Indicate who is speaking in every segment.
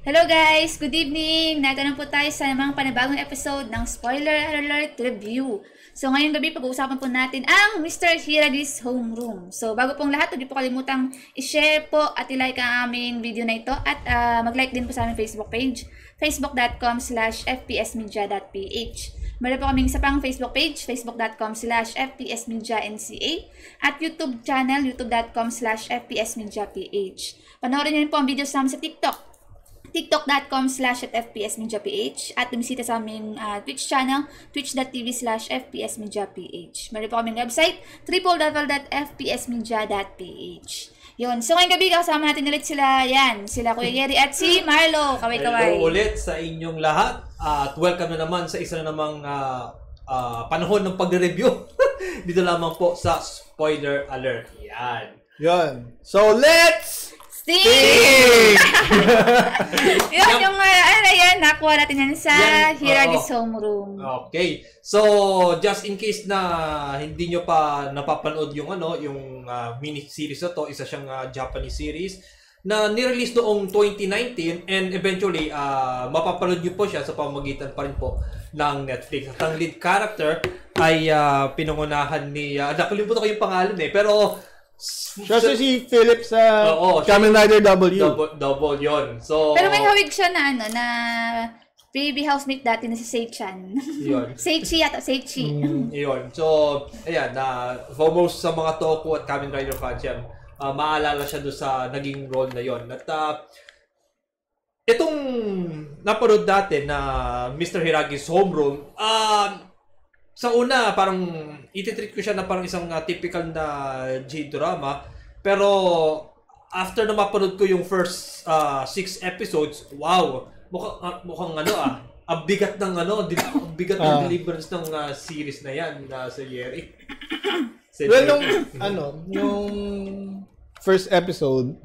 Speaker 1: Hello guys! Good evening! Narito na po tayo sa mga panibagong episode ng Spoiler Alert Review. So ngayong gabi pag-uusapan po natin ang Mr. Hiragi's Homeroom. So bago pong lahat, huwag po kalimutang i-share po at i-like ang aming video na ito at mag-like din po sa aming Facebook page, facebook.com/fpsmedia.ph. Meron po kaming isa pang Facebook page, facebook.com/fpsmedianca at YouTube channel, youtube.com/fpsmediaph. Panoorin niyo rin po ang videos namin sa TikTok, tiktok.com/fpsmediaph at bumisita sa aming Twitch channel, twitch.tv/fpsmediaph. Meron po kaming website, www.fpsmedia.ph. Yun. So ngayong gabi kasama natin ulit sila Kuya Yeri at si Marlo. Kaway-kaway.
Speaker 2: Hello ulit sa inyong lahat at welcome na naman sa isa na namang panahon ng pagre-review dito lamang po sa Spoiler Alert. Yan. So let's
Speaker 1: Sting! Yun, yung nakuha natin yan sa Hiragi's Homeroom.
Speaker 2: Okay. So, just in case na hindi nyo pa napapanood yung mini-series na to, isa siyang Japanese series na nirelease noong 2019 and eventually mapapanood nyo po siya sa pamamagitan pa rin po ng Netflix. At ang lead character ay pinangunahan ni nakalimutan ko yung pangalan pero
Speaker 3: siya si Philip sa Kamen Rider W.
Speaker 2: Double yun. So,
Speaker 1: pero may hawig siya na na baby housemate dati na si Sei-chan.
Speaker 2: Yun.
Speaker 1: Seichi yata, Seichi.
Speaker 2: Yun. So, ayan, for most sa mga Toku at Kamen Rider fans yan, maalala siya doon sa naging role na yon. At itong napanood dati na Mr. Hiragi's Homeroom, sa una, parang ititreat ko siya na parang isang typical na J-drama. Pero, after na mapanood ko yung first 6 episodes, wow! Mukhang ang bigat ng deliverance ng series na yan na sa Yeri.
Speaker 3: Well, yung first episode,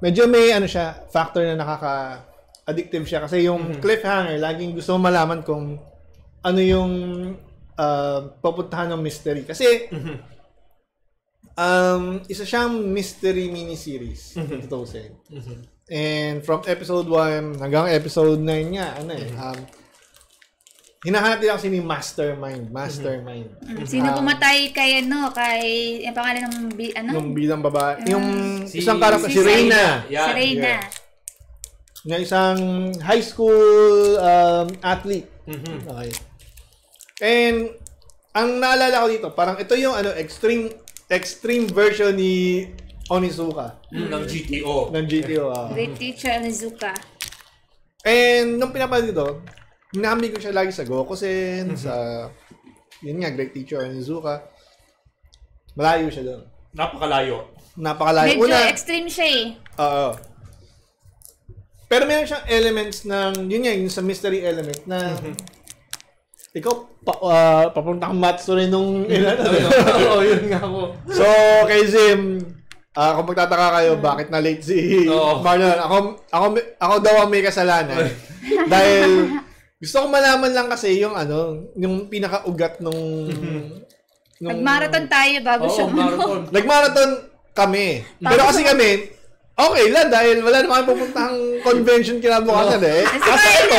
Speaker 3: medyo may siya, factor na nakaka-addictive siya. Kasi yung cliffhanger, laging gusto mo malaman kung ano yung papuntahan ng mystery. Kasi, isa siyang mystery miniseries, tutusin. And from episode 1 hanggang episode 9 niya, hinahanap nila kasi ni Mastermind.
Speaker 1: Sino pumatay kay ang pangalan ng
Speaker 3: Yung bilang babae. Yung isang karakter, si Reina.
Speaker 1: Si Reina.
Speaker 3: Na isang high school athlete. Okay. And ang naalala ko dito, parang ito yung extreme version ni Onizuka.
Speaker 2: Ng GTO.
Speaker 1: Great Teacher Onizuka.
Speaker 3: And nung pinapanood dito, hinahambing ko siya lagi sa Gokusen, sa Great Teacher Onizuka. Malayo siya doon.
Speaker 2: Napakalayo.
Speaker 1: Medyo extreme siya
Speaker 3: Oo. Pero meron siyang elements ng, yung sa mystery element na ikaw, papunta kang Matsuri nung
Speaker 2: Oo, yun nga ako.
Speaker 3: So, kay Zim, kung magtataka kayo, bakit na late si Marlon, ako daw ang may kasalanan. Dahil, gusto ko malaman lang kasi yung yung pinaka-ugat nung
Speaker 1: nag-marathon tayo bago siya.
Speaker 3: Nag-marathon kami. Pero kasi kami, okay lang dahil wala naman pupuntahang convention kinabukasan Kasi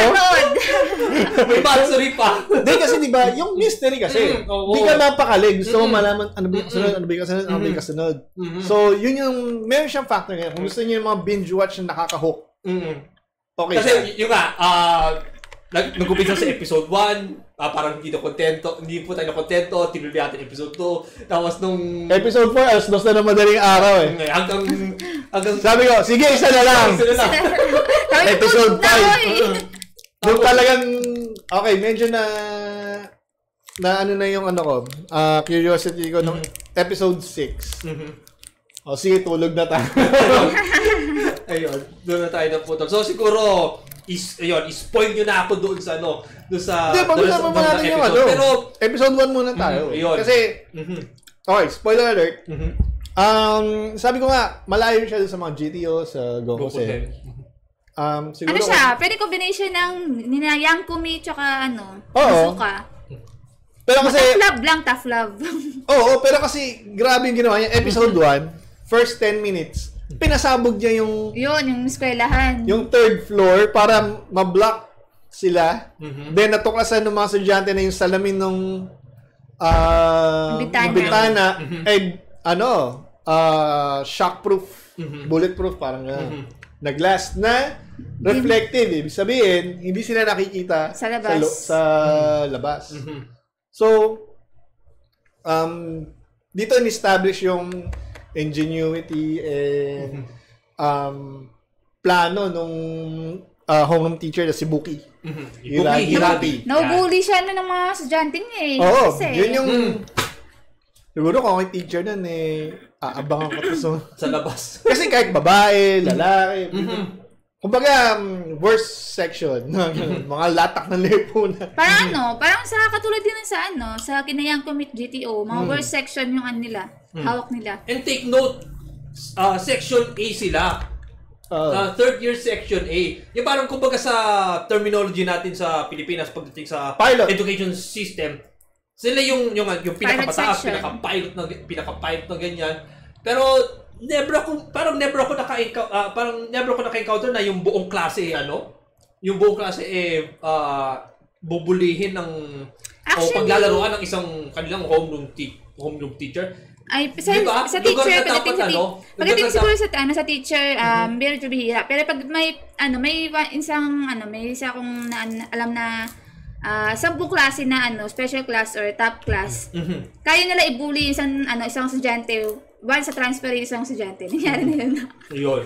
Speaker 2: may Matsuri pa.
Speaker 3: Hindi kasi diba, yung mystery kasi, di ka mapakali. Gusto mo malaman ano ba yung kasunod. So, yun yung, meron siyang factor ngayon. Kung gusto niyo yung mga binge watch na nakaka-hook. Okay.
Speaker 2: Kasi yung nag-umpisa sa episode 1, parang hindi po tayo nakontento, tinuloy natin episode 2, tapos nung
Speaker 3: episode 4, alas 2 na ng madaling araw
Speaker 2: hanggang
Speaker 3: sabi ko, sige, isa na lang. Episode 5. Nung talagang, okay, medyo na yung curiosity ko nung episode 6. O sige, tulog na tayo.
Speaker 2: Ayun, doon na tayo naputol. So siguro, spoil nyo na ako doon sa
Speaker 3: Hindi, pag-usapan mo natin yung pero episode 1 muna tayo. Kasi, okay, spoiler alert. Sabi ko nga, malayo siya doon sa mga GTO, sa Gokusen.
Speaker 1: Siguro siya? Pwede combination ng Yankumi tsaka Onizuka.
Speaker 3: Pero kasi
Speaker 1: tough love.
Speaker 3: Oo, pero kasi grabe yung ginawa niya. Episode 1, first 10 minutes, pinasabog niya yung
Speaker 1: yung eskwelahan.
Speaker 3: yung third floor para ma-block sila. Then natuklasan ng mga estudyante na yung salamin ng bintana ay shockproof, bulletproof parang na glass na reflective. Ibig sabihin, hindi sila nakikita
Speaker 1: Sa labas.
Speaker 3: sa labas. So, dito in-establish yung ingenuity and plano nung homeroom teacher na si Buki. Hiragi.
Speaker 1: Naubuli siya ng mga estudyante niya eh.
Speaker 3: Oo,
Speaker 1: Kasi,
Speaker 3: yun yung siguro kung ako yung teacher nun aabangan ko to
Speaker 2: Sa labas.
Speaker 3: kasi kahit babae, lalaki, kumbaga worst section, mga latak ng lipunan.
Speaker 1: parang sa katulad din sa Kinayang Commit GTO, mga worst section yung nila, hawak nila.
Speaker 2: And take note, section A sila. Third year section A. Yung parang kumbaga sa terminology natin sa Pilipinas pagdating sa
Speaker 3: Pilot.
Speaker 2: education system, sila yung pinakapataas,
Speaker 1: section.
Speaker 2: pinaka-pilot na ganyan. Pero never ako naka-encounter na yung buong klase yung buong klase bubulihin ng o paglalaroan ng isang kanilang homeroom teacher.
Speaker 1: Ay,
Speaker 2: Diba?
Speaker 1: sa
Speaker 2: Lugar
Speaker 1: teacher,
Speaker 2: na dapat,
Speaker 1: pagdating siguro sa teacher, medyo bihira. Pero pag may isa akong alam na 10 klase na special class or top class. Kaya nila ibuli isang estudyante once sa transfer yung isang estudyante. Nangyari na yun.
Speaker 2: Yun.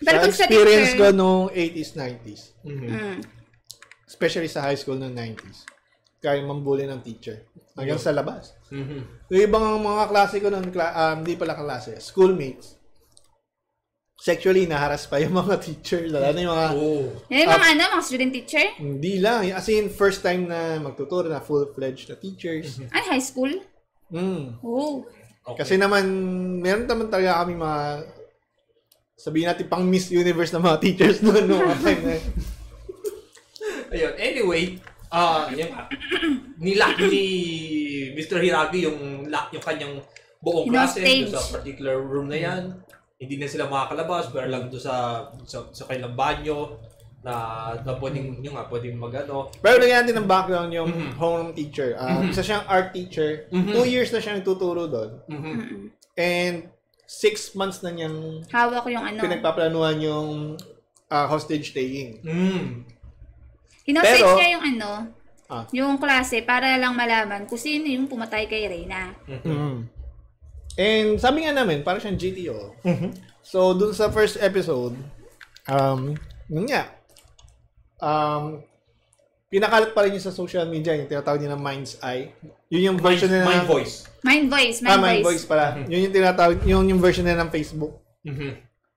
Speaker 1: Pero pag sa
Speaker 3: experience
Speaker 1: teacher,
Speaker 3: ko nung 80s, 90s. Especially sa high school noong 90s. Kaya mambuli ng teacher. Hanggang sa labas. Yung ibang mga klase ko noon, hindi pala klase, schoolmates. Sexually, naharas pa yung mga teacher. Lalo na yung mga...
Speaker 1: yung mga student teacher?
Speaker 3: Hindi lang. As in, first time na magtuturo na full-fledged na teachers.
Speaker 1: Ay, high school? Oh.
Speaker 2: Okay.
Speaker 3: Kasi naman, meron naman talaga kami mga... Sabihin natin pang Miss Universe na mga teachers noon noong time na.
Speaker 2: Ayun. Anyway, nilak ni Mr. Hiragi yung kanyang buong klase sa particular room na yan. Hindi na sila makakalabas, pero lang doon sa kanilang banyo na pwedeng magano.
Speaker 3: Pero lagyan natin ng background yung homeroom teacher. Isa siyang art teacher. 2 years na siya nagtuturo doon. And 6 months na niyang
Speaker 1: hawak yung
Speaker 3: pinagpaplanuhan yung hostage taking.
Speaker 1: Hinostage niya yung yung klase para lang malaman kung sino yung pumatay kay Reyna.
Speaker 3: And sabi nga namin, parang siyang GTO. So, dun sa first episode, pinakalat pa rin yun sa social media, yung tinatawag niya na Mind's Eye. Yun yung version nila
Speaker 2: Mind Voice.
Speaker 1: Mind Voice.
Speaker 3: Mind Voice pala. Yun yung tinatawag, yun yung version nila ng Facebook.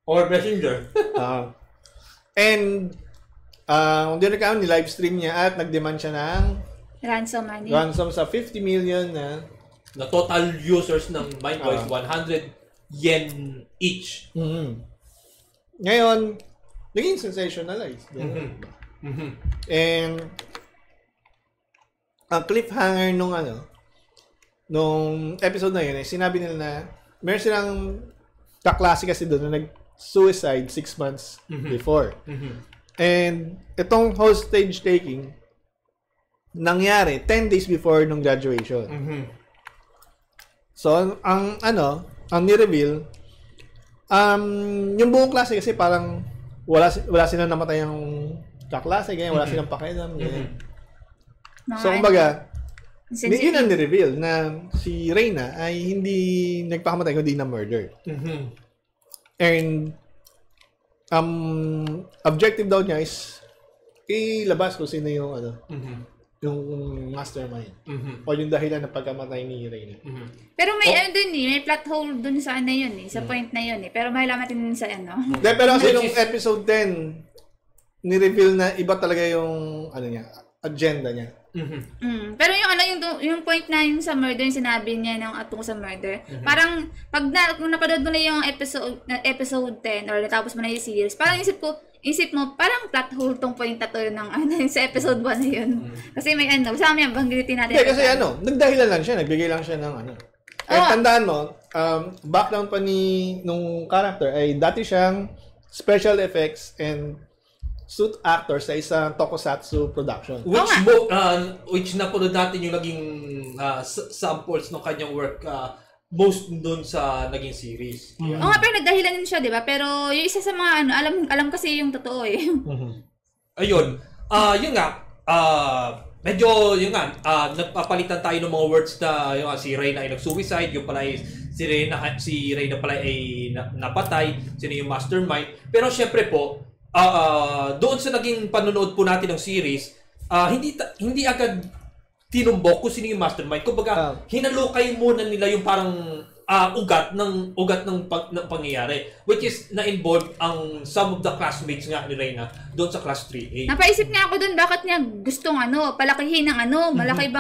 Speaker 2: Or Messenger.
Speaker 3: And, hindi na ni-livestream niya at nag-demand siya ng ransom sa 50 million
Speaker 2: na total users ng Mind Voice, 100 yen each.
Speaker 3: Ngayon, naging sensationalized. And ang cliffhanger nung episode na yun, sinabi nila na meron silang kaklase kasi doon na nag-suicide 6 months before. And itong hostage taking nangyari 10 days before nung graduation. So, ang ni-reveal, yung buong klase kasi parang wala silang namatay yung kaklase, ganyan, wala silang pakialam, ganyan. So, kumbaga, yun ang ni-reveal na si Reyna ay hindi nagpakamatay, kundi na-murder. And, objective daw niya is ilabas kung sino yung yung mastermind. O yung dahilan ng pagkamatay ni Reyna.
Speaker 1: Pero may may plot hole dun sa yun sa point na yun Pero mahalaman natin sa
Speaker 3: Pero kasi nung episode 10, ni-reveal na iba talaga yung agenda niya.
Speaker 1: Pero yung point na yung sa murder, yung sinabi niya ng atong sa murder, parang pag napanood mo na yung episode 10 or natapos mo na yung series, parang isip mo, parang plot hole tong point na to ng sa episode 1 na yun. Kasi may basta may banggitin natin.
Speaker 3: Kasi nagdahilan lang siya, nagbigay lang siya ng tandaan mo, background pa nung character ay dati siyang special effects and suit actor sa isang tokusatsu production.
Speaker 2: Which napanood natin yung naging samples ng kanyang work most doon sa naging series.
Speaker 1: Oo nga, pero nagdahilan din siya, di ba? Pero yung isa sa mga alam kasi yung totoo eh.
Speaker 2: Ayun. Yun nga. Medyo, yun nga, nagpapalitan tayo ng mga words na yung si Reyna ay nag-suicide, yung pala ay si Reyna pala ay napatay, sino yung mastermind. Pero syempre po, doon sa naging panonood po natin ng series, hindi agad tinumbok kung sino yung mastermind. Kumbaga, hinalukay muna nila yung parang ugat ng pangyayari, which is na-involve ang some of the classmates nga ni Reyna doon sa class 3A.
Speaker 1: Napaisip nga ako doon, bakit niya gustong palakihin ng malaki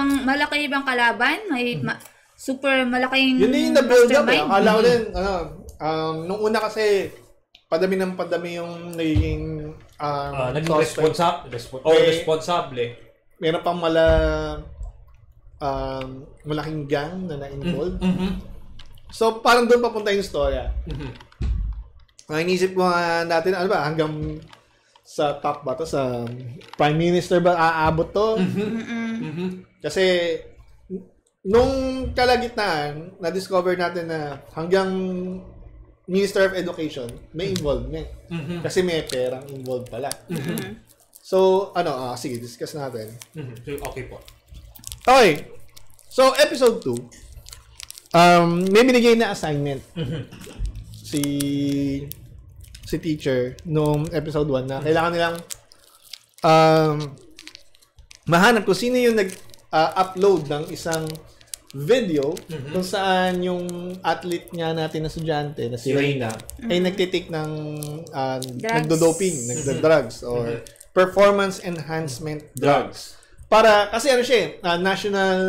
Speaker 1: bang kalaban, may super malaking
Speaker 3: yun yung na-build up eh. Akala ko din, nung una kasi padami yung naging
Speaker 2: naging responsable.
Speaker 3: Meron pang malaking gang na na-involved. So, parang doon papunta yung storya. Inisip ko natin, hanggang sa top ba to? Sa Prime Minister ba aabot to? Kasi, nung kalagitnaan, na-discover natin na hanggang Minister of Education, may involvement. Kasi may perang involved pala. So, sige, discuss natin.
Speaker 2: Okay po.
Speaker 3: Okay. So, episode 2, may binigay na assignment si teacher nung episode 1 na kailangan nilang mahanap kung sino yung nag-upload ng isang video kung saan yung athlete nga natin na estudyante na si Reyna ay nagtitake ng nagdo-doping, nagdo-drugs or performance enhancement drugs. Para, kasi siya national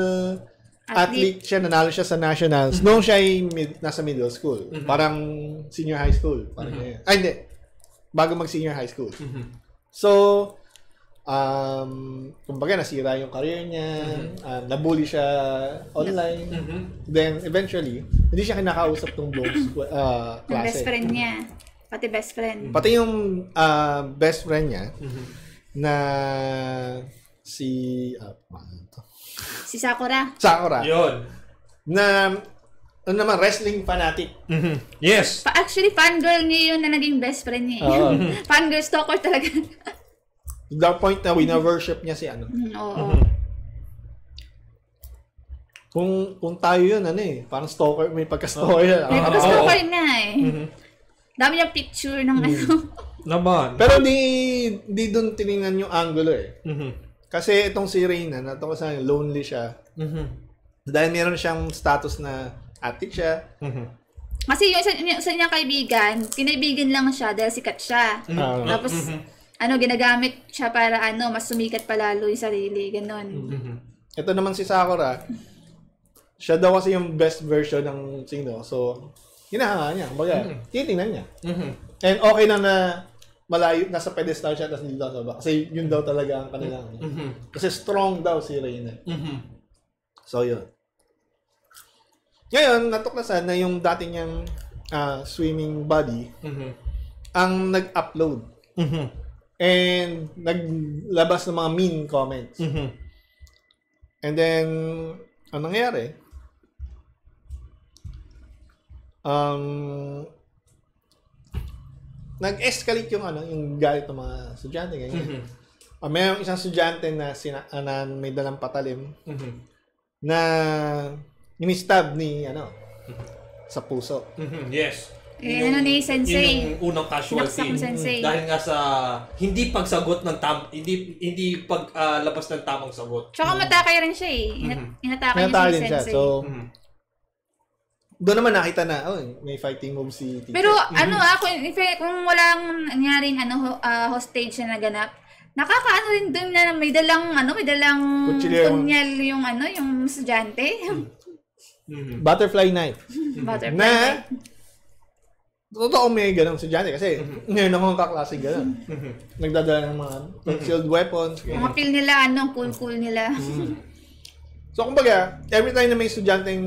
Speaker 3: athlete siya, nanalo siya sa nationals noong siya ay nasa middle school. Parang senior high school. Parang hindi. Bago mag-senior high school. So, kumbaga nasira yung career niya, nabully siya online. Then, eventually, hindi siya kinakausap ng buong klase.
Speaker 1: Yung best friend niya. Pati best friend.
Speaker 3: Pati yung best friend niya na si
Speaker 1: Sakura.
Speaker 2: Yun.
Speaker 3: Na wrestling fanatic.
Speaker 2: Yes.
Speaker 1: Actually, fangirl niya yun na naging best friend niya. Fangirl stalker talaga.
Speaker 3: To the point na wina-worship niya si
Speaker 1: Oo.
Speaker 3: Kung tayo yun, parang stalker, may pagka-stalker.
Speaker 1: May pagka-stalker na Dami niyang picture ng
Speaker 2: Naman.
Speaker 3: Pero di doon tiningnan yung angulo eh. Kasi itong si Reyna, kasi lonely siya. Dahil meron siyang status na athlete siya.
Speaker 1: Kasi yung isa niyang kaibigan, kinaibigan lang siya dahil sikat siya. Tapos, ginagamit siya para mas sumikat palalo yung sarili. Ganon.
Speaker 3: Ito naman si Sakura, siya daw kasi yung best version ng sino. So, hinahanga niya. Titingnan niya. And okay na malayo, nasa pedestal siya, tapos hindi daw sa baba. Kasi yun daw talaga ang kanilang. Kasi strong daw si Reyna. So, yun. Ngayon, natuklasan na yung dati niyang swimming buddy ang nag-upload. And naglabas ng mga mean comments. And then, ang nangyari? Nag-escalate yung galit ng mga estudyante. Mayroong isang estudyante na may dalang patalim na ini-stab ni sa puso.
Speaker 2: Yes.
Speaker 1: Ni Sensei.
Speaker 2: Yung unang casualty. Dahil nga sa hindi pagsagot ng hindi paglabas ng tamang sagot.
Speaker 1: Tsaka matakay rin siya Inatake niya si Sensei.
Speaker 3: So, doon naman nakita na, may fighting move si teacher.
Speaker 1: Pero kung walang nangyaring hostage na naganap, nakakaano rin doon na may dalang punyal yung estudyante.
Speaker 3: Butterfly knife.
Speaker 1: Butterfly
Speaker 3: na totoo may ganong estudyante kasi ngayon akong kaklase ganon. Nagdadala ng mga concealed weapons.
Speaker 1: Mga feel nila, cool nila.
Speaker 3: So, kumbaga, every time na may estudyanteng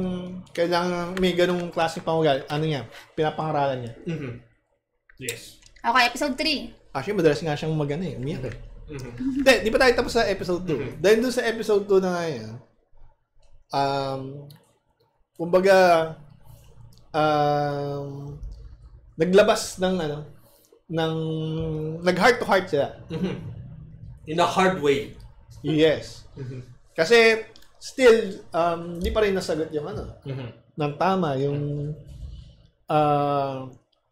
Speaker 3: kailangan may ganung klaseng pangugal, pinapangaralan niya.
Speaker 2: Yes.
Speaker 1: Okay, episode 3.
Speaker 3: Actually, madalas nga siyang umiyak eh. Hindi, di pa tayo tapos sa episode 2. Dahil doon sa episode 2 na ngayon, kumbaga, naglabas ng nag-heart to heart sila.
Speaker 2: In a hard way.
Speaker 3: Yes. Kasi, still, di pa rin nasagot yung ng tama, yung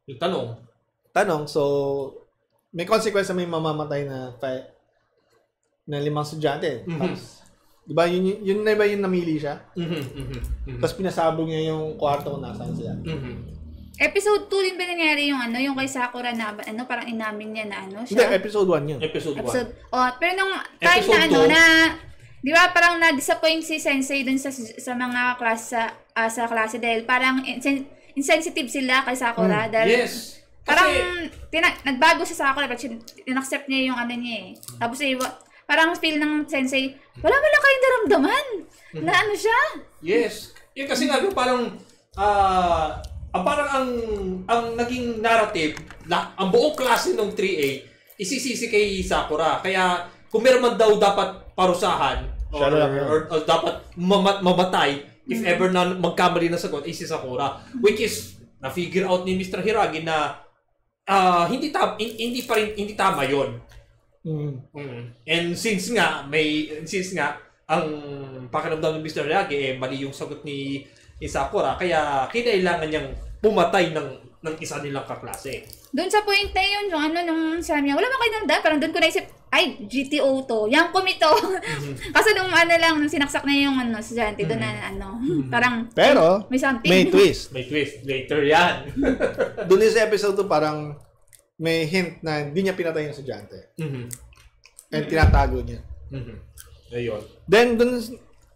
Speaker 2: Yung tanong.
Speaker 3: So, may consequence na may mamamatay na 5 estudyante. Tapos, di ba, yun na ba yung namili siya? Tapos pinasabog niya yung kwarto kung nasaan sila.
Speaker 1: Episode 2 din ba nangyari yung yung kay Sakura na parang inamin niya na
Speaker 3: Hindi,
Speaker 1: siya?
Speaker 3: episode 1 yun.
Speaker 2: Episode 1.
Speaker 1: Pero nung time
Speaker 2: Episode
Speaker 1: na
Speaker 2: 2,
Speaker 1: na di ba parang na-disappoint si Sensei dun sa mga klase sa klase dahil parang insensitive sila kay Sakura dahil
Speaker 2: Yes.
Speaker 1: parang nagbago si Sakura but in-accept niya yung niya eh. Tapos parang feel ng Sensei, wala kayong naramdaman na siya.
Speaker 2: Yes. Yung kasi nga parang parang ang naging narrative, ang buong klase ng 3A isisisi kay Sakura. Kaya kung meron man daw dapat parusahan or dapat mamatay if ever na magkamali na sagot, si Sakura. Which is na-figure out ni Mr. Hiragi na hindi tama 'yon. And since nga ang pakiramdam ni Mr. Hiragi mali yung sagot ni Sakura, kaya kinailangan niyang pumatay ng isa nilang kaklase.
Speaker 1: Doon sa point na yun, yung nung sabi niya, wala ba kayo nanda? Parang doon ko naisip, ay, GTO to. Yang kumito. Kasi nung nung sinaksak na yung estudyante, doon na parang,
Speaker 3: pero,
Speaker 1: may something.
Speaker 3: may twist.
Speaker 2: May twist. Later yan.
Speaker 3: Doon sa episode 2, parang may hint na hindi niya pinatay yung estudyante. And tinatago niya.
Speaker 2: Ayun.
Speaker 3: Then, doon,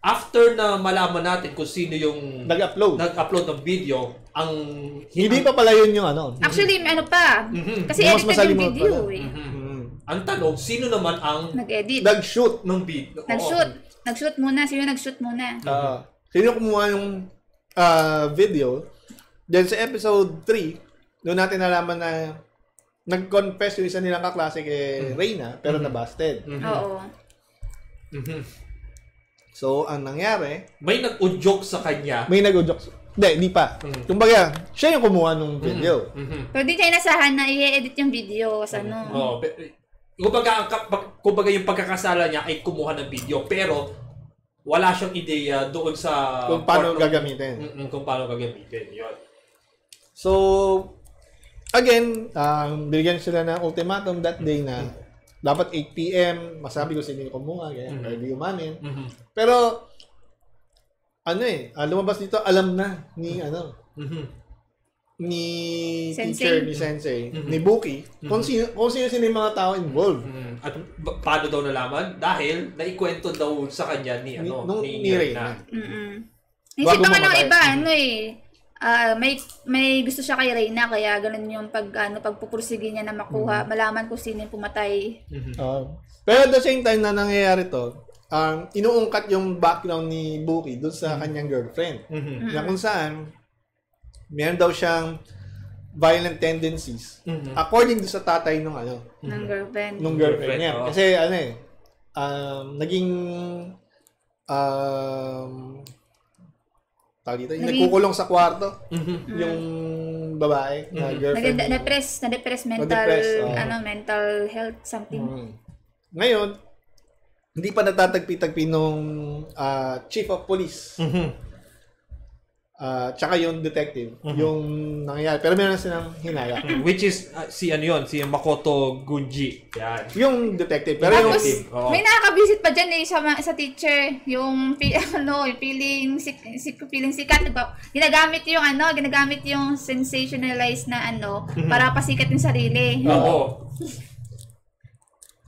Speaker 2: After na malaman natin kung sino yung
Speaker 3: nag-upload
Speaker 2: ng video,
Speaker 3: hindi pa pala yun yung
Speaker 1: Actually, pa. Kasi
Speaker 3: Mas
Speaker 1: edited yung
Speaker 3: masalimot
Speaker 1: video
Speaker 3: pala.
Speaker 1: eh.
Speaker 2: Ang tanong, sino naman ang
Speaker 1: Nag-edit.
Speaker 3: nag-shoot.
Speaker 2: ng video?
Speaker 1: Nag-shoot muna. Sino nag-shoot muna?
Speaker 3: Sino kumuha yung video. Then sa episode 3, doon natin nalaman na nag-confess yung isa nilang kaklase kay Reyna, pero nabasted.
Speaker 1: Oo.
Speaker 3: So, ang nangyari,
Speaker 2: May nag-udyok sa kanya.
Speaker 3: may nag-udyok. Hindi pa. Kumbaga, siya yung kumuha ng video.
Speaker 1: Pero di tayo nasahan na i-edit yung video sa
Speaker 2: Kumbaga yung pagkakasala niya ay kumuha ng video, pero wala siyang ideya doon sa
Speaker 3: Kung paano gagamitin.
Speaker 2: Kung paano gagamitin. Yun.
Speaker 3: So, again, bigyan sila ng ultimatum that day na dapat 8 p.m. masabi ko sino yung kumuha, ganyan, or di umamin. Pero, lumabas dito, alam na ni, ni teacher, ni Sensei, ni Buki, kung sino yung mga tao involved.
Speaker 2: At paano daw nalaman? Dahil naikwento daw sa kanya ni
Speaker 3: ni Reyna.
Speaker 1: Isip pa nga ng iba, may gusto siya kay Reyna, kaya ganun yung pagpupursige niya na makuha, malaman kung sino yung pumatay.
Speaker 3: Pero at the same time na nangyayari to, inuungkat yung background ni Buki doon sa kanyang girlfriend. Na kung saan, meron daw siyang violent tendencies. According sa tatay nung
Speaker 1: Nung
Speaker 3: girlfriend niya. Kasi naging nagkukulong sa kwarto yung babae na girlfriend.
Speaker 1: Na-depress mental health something.
Speaker 3: Ngayon, hindi pa natatagpi-tagpi nung chief of police. Tsaka yung detective, yung nangyayari. Pero meron na silang hinala.
Speaker 2: Which is, si Makoto Gunji. Yan.
Speaker 3: Yung detective. Pero
Speaker 1: Tapos,
Speaker 3: yung
Speaker 1: may nakaka-visit pa dyan sa teacher, yung feeling sikat. Ginagamit yung sensationalized na para pasikat yung sarili.
Speaker 2: Oo.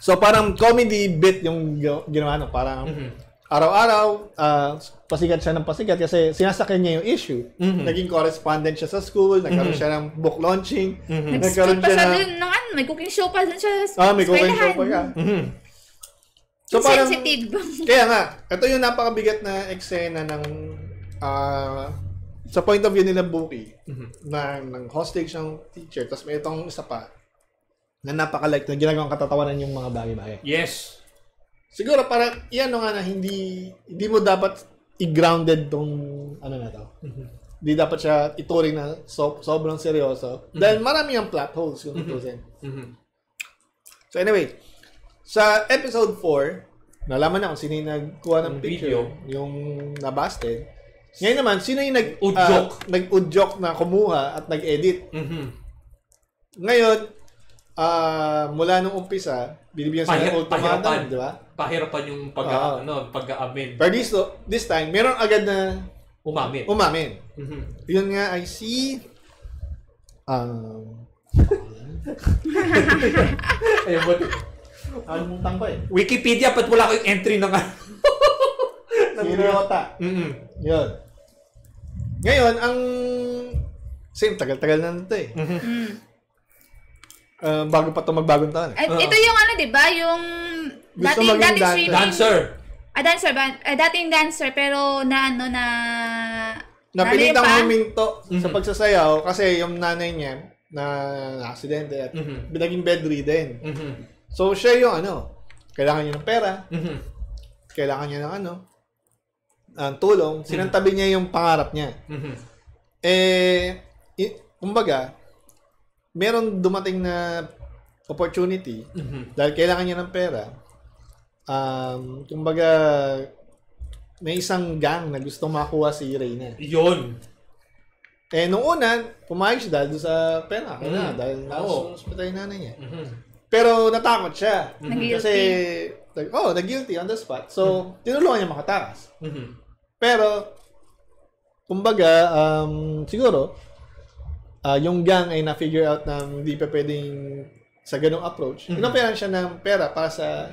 Speaker 3: So, parang comedy bit yung ginawa, parang araw-araw, pasikat siya ng pasikat kasi sinasakyan niya yung issue. Naging correspondent siya sa school, nagkaroon siya ng book launching, nagkaroon siya ng
Speaker 1: may cooking show pa dun siya.
Speaker 3: may cooking show pa ka. So, parang,
Speaker 1: sensitive.
Speaker 3: Kaya nga, ito yung napakabigat na eksena ng sa point of view nila Buki, na ng hostage ng teacher, tapos may itong isa pa, na napaka-like na ginagawang katatawanan yung mga bagay-bagay.
Speaker 2: Yes.
Speaker 3: Siguro para yan nga na hindi mo dapat i-grounded tong ano na to. Hindi dapat siya ituring na sobrang seryoso. Dahil marami yung plot holes kung tutusin. So anyway, sa episode 4, nalaman na kung sino yung nagkuha ng picture, yung nabasted. Ngayon naman, sino yung nag-udyok na kumuha at nag-edit. Ngayon, mula nung umpisa, binibigyan sila ng ultimatum, di ba?
Speaker 2: Pahirapan yung pag-aamin.
Speaker 3: But this time, meron agad na umamin. Yun nga ay si
Speaker 2: ayun, buti.
Speaker 3: Alimutan ko eh.
Speaker 2: Wikipedia, pat wala ko yung entry ng
Speaker 3: Si Ryota. Yun. Ngayon, ang same, tagal-tagal na nito eh. Bago pa ito magbagong taon.
Speaker 1: Ito yung ano, di ba? Yung dating swimming.
Speaker 2: Dancer.
Speaker 1: Dating dancer, pero
Speaker 3: napilitang huminto sa pagsasayaw kasi yung nanay niya na aksidente at naging bedridden. So, siya yung kailangan niya ng pera, kailangan niya ng tulong, sinantabi niya yung pangarap niya. Kumbaga, meron dumating na opportunity dahil kailangan niya ng pera. Kumbaga, may isang gang na gusto makuha si Reyna.
Speaker 2: Yun.
Speaker 3: Nung una, pumayag siya dahil sa pera. Dahil nasa hospital yung nanay niya. Pero natakot siya. Kasi, nag-guilty on the spot. So, tinulungan niya makatakas. Pero, kumbaga, siguro, yung gang ay na-figure out na hindi pa pwedeng sa ganong approach. Inoperan siya ng pera para sa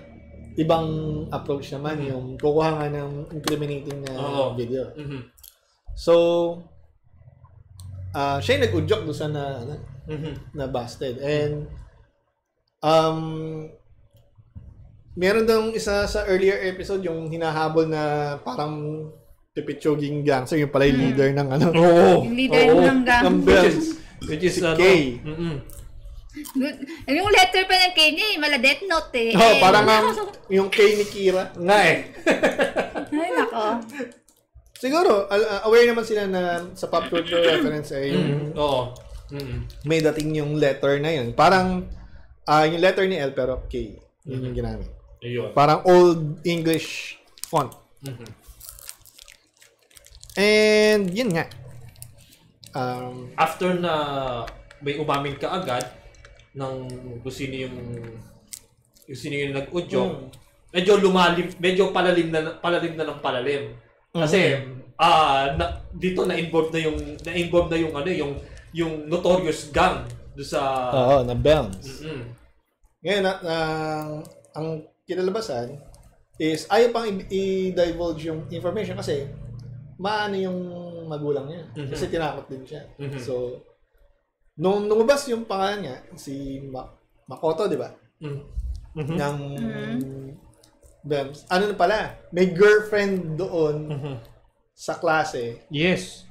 Speaker 3: ibang approach naman, yung kukuha nga ng incriminating na video. So, siya yung nag-udyok doon sa na busted. And, meron daw isa sa earlier episode yung hinahabol na parang pipitsuging gangster, yung pala yung leader ng
Speaker 1: yung leader ng gang.
Speaker 3: Which is si Kay.
Speaker 1: Yung letter pa ng Kay niya, mala Death Note eh.
Speaker 3: Parang yung Kay ni Kira.
Speaker 2: Nga eh.
Speaker 1: Ay, nako.
Speaker 3: Siguro, aware naman sila na sa pop culture reference yung may dating yung letter na yun. Parang, yung letter ni L pero K. Yun yung ginamit. Parang old English font. And, yun nga.
Speaker 2: After na may umamin ka agad ng kung sino yung nag-udyok, medyo palalim na ng palalim. Kasi dito na-involve na yung notorious gang do sa
Speaker 3: na Bells. Ngayon ang kinalabasan is ayaw pang i-divulge yung information kasi maano yung magulang niya. Kasi tinakot din siya. So, nung lumabas yung pangalan niya, si Makoto, di ba? Ng Bems. Ano na pala? May girlfriend doon sa klase.
Speaker 2: Yes.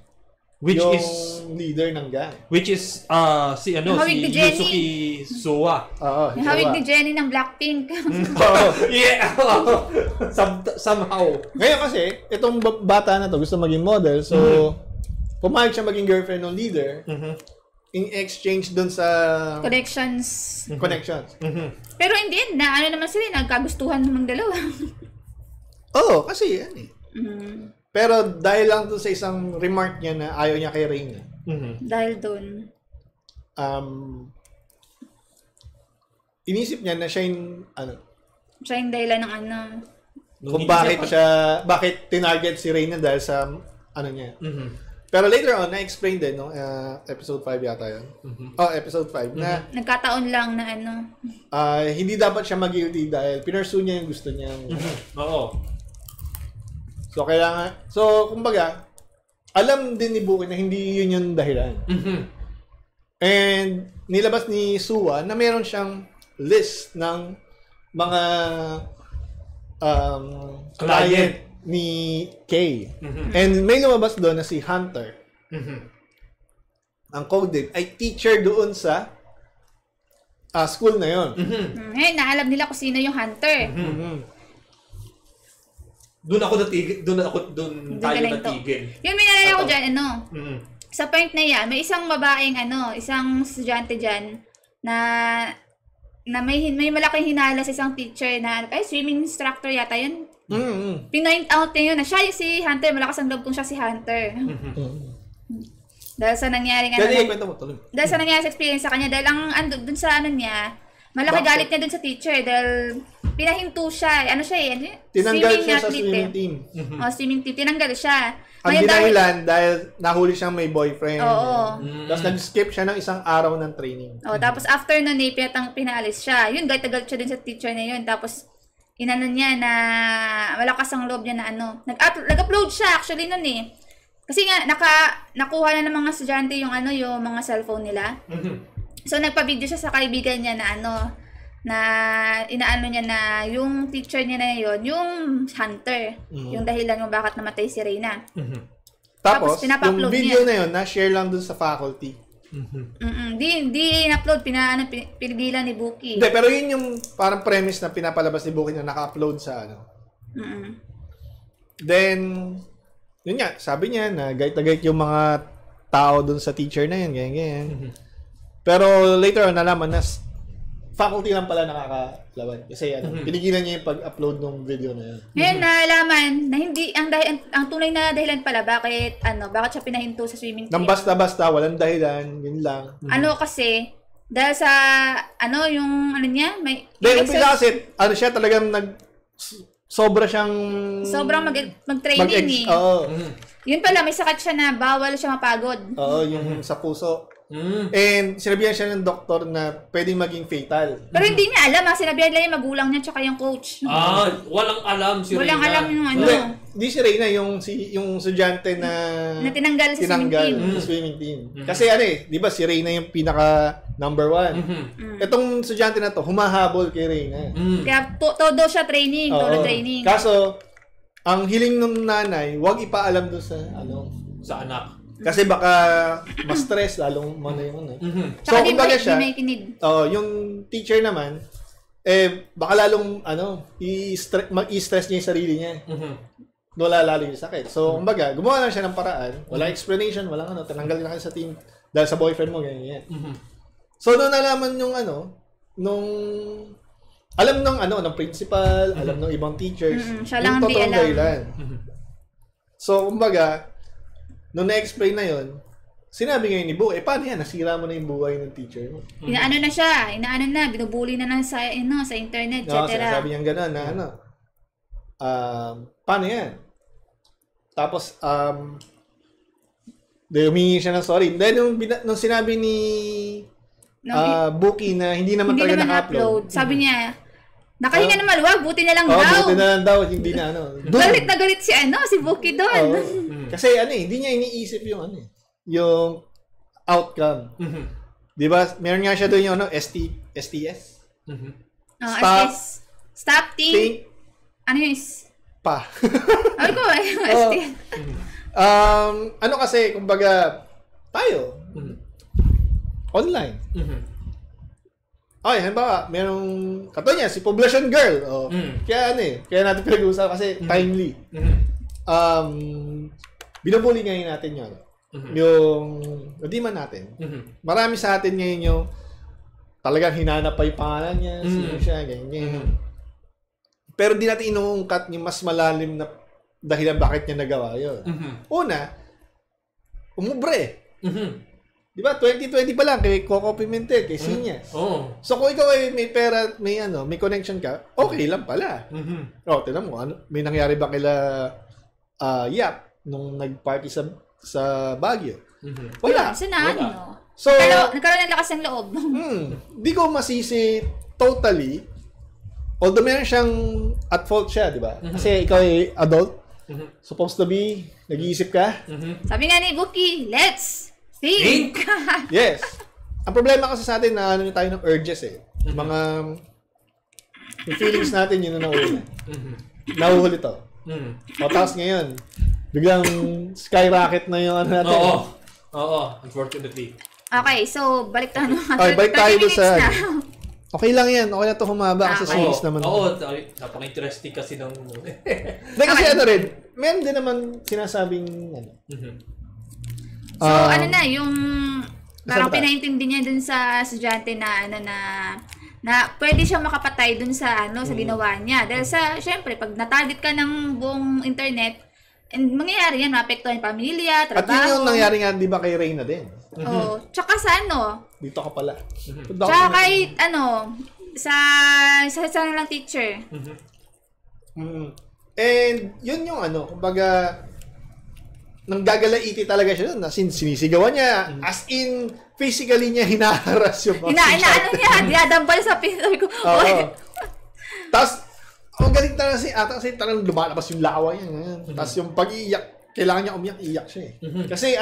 Speaker 3: Yung leader ng gang.
Speaker 2: Which is si Yusuki Suwa.
Speaker 1: Yung hawig ni Jennie ng Blackpink.
Speaker 2: Yeah. Somehow.
Speaker 3: Ngayon kasi, itong bata na to gusto maging model. So, pumayag siya maging girlfriend ng leader. In exchange dun sa
Speaker 1: connections. Pero in the end, naman sila, nagkagustuhan namang dalawa.
Speaker 3: Kasi yan eh. Pero dahil lang dun sa isang remark niya na ayaw niya kay Reyna.
Speaker 1: Dahil dun.
Speaker 3: Inisip niya na siya yung,
Speaker 1: siya yung dahilan ng
Speaker 3: kung bakit tinarget si Reyna dahil sa, niya. Pero later on, na-explain din, no? Episode 5 yata yun. Episode 5, na
Speaker 1: nagkataon lang na
Speaker 3: hindi dapat siya mag-guilty dahil pinursue niya yung gusto niya. So, kumbaga, alam din ni Buki na hindi yun yung dahilan. And, nilabas ni Suwa na meron siyang list ng mga client ni Kay. And may lumabas doon na si Hunter. Ang Coded ay teacher doon sa school na yon.
Speaker 1: Ngayon, naalam nila kung sino yung hunter.
Speaker 2: Doon tayo natigil.
Speaker 1: Yung minalala ko dyan, sa point na yan, may isang babaeng, isang estudyante dyan, na may malaking hinala sa isang teacher na, swimming instructor yata yun. Pinoint out niya yun na siya si Hunter, malakas ang loob kung siya si Hunter. Dahil sa nangyaring dahil sa nangyari sa experience sa kanya, dahil dun sa niya, malaki galit niya dun sa teacher dahil pinahinto siya.
Speaker 3: Tinanggal siya sa swimming team.
Speaker 1: Swimming team. Tinanggal siya.
Speaker 3: Ang ginahilan dahil nahuli siyang may boyfriend.
Speaker 1: Oo.
Speaker 3: Tapos nag-skip siya ng isang araw ng training.
Speaker 1: Tapos after nun pinaalis siya. Yun, galit siya dun sa teacher na yun. Tapos inano niya na malakas ang loob niya na nag-upload siya actually nun eh. Kasi nga nakuha na ng mga estudyante yung yung mga cellphone nila. So nagpa-video siya sa kaibigan niya na na inaano niya na yung teacher niya na yun, yung hunter. Yung dahilan kung bakit namatay si Reyna.
Speaker 3: Tapos yung video na yun, na-share lang dun sa faculty.
Speaker 1: Di in-upload, pinigilan ni Buki.
Speaker 3: Hindi, pero yun yung parang premise na pinapalabas ni Buki na naka-upload sa Then, yun nga, sabi niya na gayt yung mga tao dun sa teacher na yun, ganyan. Pero later on, nalaman na faculty lang pala nakakalaban. Kasi pinigilan niya yung pag-upload ng video na yun.
Speaker 1: Ngayon, nalaman na hindi, ang tunay na dahilan pala, bakit siya pinahinto sa swimming team.
Speaker 3: Nang basta-basta, walang dahilan, yun lang.
Speaker 1: Kasi, dahil sa, yung, niya, may...
Speaker 3: Umpisa kasi, siya talagang sobrang
Speaker 1: mag-training Yun pala, may sakat siya na bawal siya mapagod.
Speaker 3: Oo, yung sa puso. And sinabihan siya ng doktor na pwedeng maging fatal.
Speaker 1: Pero hindi niya alam, sinabihan lang yung magulang niya tsaka yung coach.
Speaker 2: Walang alam si Reyna.
Speaker 1: Walang alam yung
Speaker 3: Hindi si Reyna, yung estudyante na
Speaker 1: tinanggal sa
Speaker 3: swimming team. Kasi di ba si Reyna yung pinaka number 1. Itong estudyante na to, humahabol kay Reyna.
Speaker 1: Kaya todo siya training, todo training.
Speaker 3: Kaso, ang hiling ng nanay, huwag ipaalam doon
Speaker 2: sa anak.
Speaker 3: Kasi baka ma-stress lalong yung So, kumbaga siya, yung teacher naman, baka lalong, i-stress niya yung sarili niya. Wala lalo yung sakit. So, kumbaga, gumawa lang siya ng paraan, walang explanation, walang tinanggal na kayo sa team dahil sa boyfriend mo, ganyan. So, doon nalaman yung alam ng principal, alam ng ibang teachers,
Speaker 1: siya lang
Speaker 3: yung
Speaker 1: di alam.
Speaker 3: Dahilan. So, kumbaga, nung na-explain na yun, sinabi ngayon ni Bu, paano yan? Nasira mo na yung buhay ng teacher mo.
Speaker 1: Inaano na, binubuli na sa internet, etc.
Speaker 3: Sabi niya gano'n na paano yan? Tapos, humingi siya ng sorry. Then, nung sinabi ni Buki na hindi naman talaga naka-upload.
Speaker 1: Sabi niya, nakahinga na maluwag, buti na lang daw.
Speaker 3: Buti na lang daw, hindi na
Speaker 1: Galit na galit si Buki doon.
Speaker 3: Kasi hindi niya iniisip yung outcome. Di ba? Meron nga siya doon yung STS?
Speaker 1: Stop, think. Ano yun? Ano ko yung STS?
Speaker 3: Kasi, kumbaga, tayo, online. Okay, halimbawa, merong katulad niya, si Poblacion Girl. Kaya kaya natin pinag-uusapan kasi timely. Binubuli ngayon natin yun. Yung nadiman natin. Marami sa atin ngayon yung talagang hinanap pa yung pangalan niya, sino siya, ganyan. Pero di natin inuungkat yung mas malalim na dahilan bakit niya nagawa yun. Una, umubre. Di ba? 2020 pa lang kay Coco Pimentel, kay Sinyas. So kung ikaw ay may pera, may connection ka, okay lang pala. Tignan mo, may nangyari ba kila Yap nung nag-party sa Baguio? Wala. So,
Speaker 1: nagkaroon ng lakas ng loob.
Speaker 3: Di ko masisi totally, although meron siyang at fault siya, di ba? Kasi ikaw ay adult, supposed to be, nag-iisip ka.
Speaker 1: Sabi nga ni Buki, let's think.
Speaker 3: Yes. Ang problema kasi sa atin na tayo ng urges Mga yung feelings natin yun na nauna. Nahuhuli to. Tapos ngayon, biglang skyrocket na yung natin.
Speaker 2: Oo, unfortunately.
Speaker 1: Okay, so balik tayo naman.
Speaker 3: Okay, balik tayo
Speaker 1: 30 minutes
Speaker 3: sa...
Speaker 1: na.
Speaker 3: Okay lang yan. Okay na to humaba kasi series naman.
Speaker 2: Oo, napaka-interesting kasi ng...
Speaker 3: Hindi kasi rin, meron din naman sinasabing
Speaker 1: So, yung parang pinaintindi niya dun sa estudyante na na pwede siya makapatay dun sa sa ginawa niya. Dahil syempre, pag natarget ka ng buong internet, and mangyayari yan, maapektuhan yung pamilya, trabaho.
Speaker 3: At yun yung nangyari nga, di ba, kay Reyna din?
Speaker 1: Oo. Tsaka sa
Speaker 3: dito ka pala.
Speaker 1: Tsaka kahit sa lang teacher.
Speaker 3: And yun yung kumbaga, nanggagalaiti talaga siya doon. As in, sinisigawan niya. As in, physically niya hinaharas yung mga
Speaker 1: dinadambal sa pinto ko.
Speaker 3: Tapos, ang galing talaga kasi talagang lumalabas yung lawa niya. Tapos yung pag-iiyak, kailangan niya umiyak-iyak siya eh. Kasi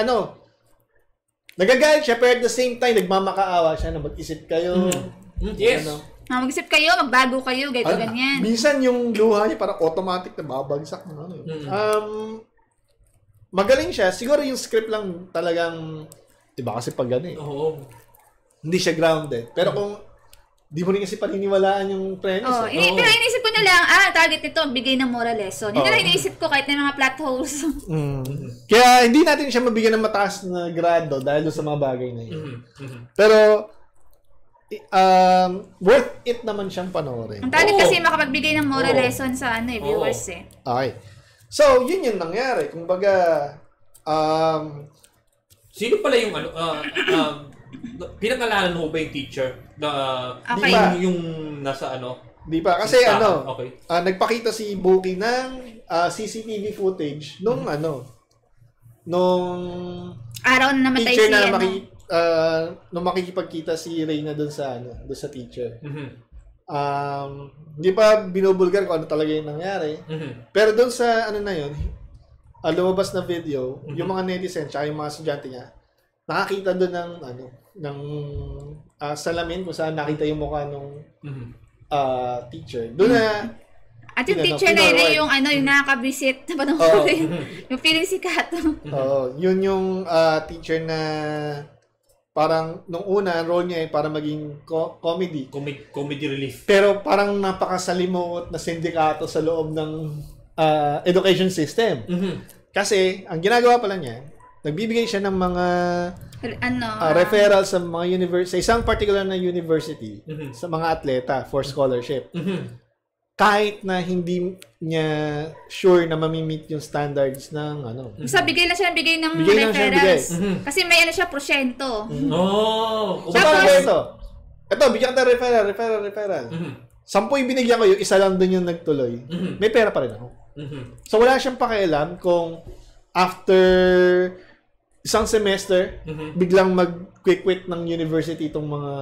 Speaker 3: nagagalit siya, pero at the same time, nagmamakaawa siya na mag-isip kayo.
Speaker 2: Yes.
Speaker 1: Mag-isip kayo, magbago kayo, ganyan.
Speaker 3: Minsan yung luha niya parang automatic na babagsak. Magaling siya. Siguro yung script lang talagang, diba kasi pag hindi siya grounded. Pero kung di mo rin kasi paniniwalaan yung premise.
Speaker 1: Pero inisip ko na lang, target nito, bigay ng moral lesson. Hindi na lang iniisip ko kahit may mga plot holes.
Speaker 3: Kaya hindi natin siya mabigyan ng mataas na grado dahil sa mga bagay na yun. Pero, worth it naman siyang panoorin.
Speaker 1: Ang target kasi makapagbigay ng moral lesson sa viewers eh.
Speaker 3: Okay. So, yun yung nangyari. Kumbaga,
Speaker 2: sino pala yung pinangalanan mo ba yung teacher na yung nasa
Speaker 3: Di pa. Kasi
Speaker 2: okay.
Speaker 3: Nagpakita si Buki ng CCTV footage nung
Speaker 1: araw na namatay
Speaker 3: teacher
Speaker 1: si
Speaker 3: nung makikipagkita si Reyna doon sa teacher. Hindi pa binubulgar kung ano talaga yung nangyari. Pero doon sa lumabas na video, yung mga netizen tsaka yung mga estudyante niya, nakakita doon ng salamin kung saan nakita yung mukha nung teacher. Doon na
Speaker 1: at yung teacher na yun yung nakaka-visit na panoorin. Yung feeling si Kato.
Speaker 3: Yun yung teacher na parang nung una, ang role niya ay para maging comedy.
Speaker 2: Comedy relief.
Speaker 3: Pero parang napakasalimuot na sindikato sa loob ng education system. Kasi, ang ginagawa pala niya, nagbibigay siya ng mga referral sa mga sa isang particular na university, sa mga atleta for scholarship. Kahit na hindi niya sure na mamimit yung standards ng
Speaker 1: So, bigay lang siya ng referrals. Kasi may siya, prosyento.
Speaker 3: Ito, bigyan ka referral. 10 yung binigyan ko, yung isa lang dun yung nagtuloy. May pera pa rin ako. So, wala siyang pakialam kung after isang semester, biglang mag-quit ng university itong mga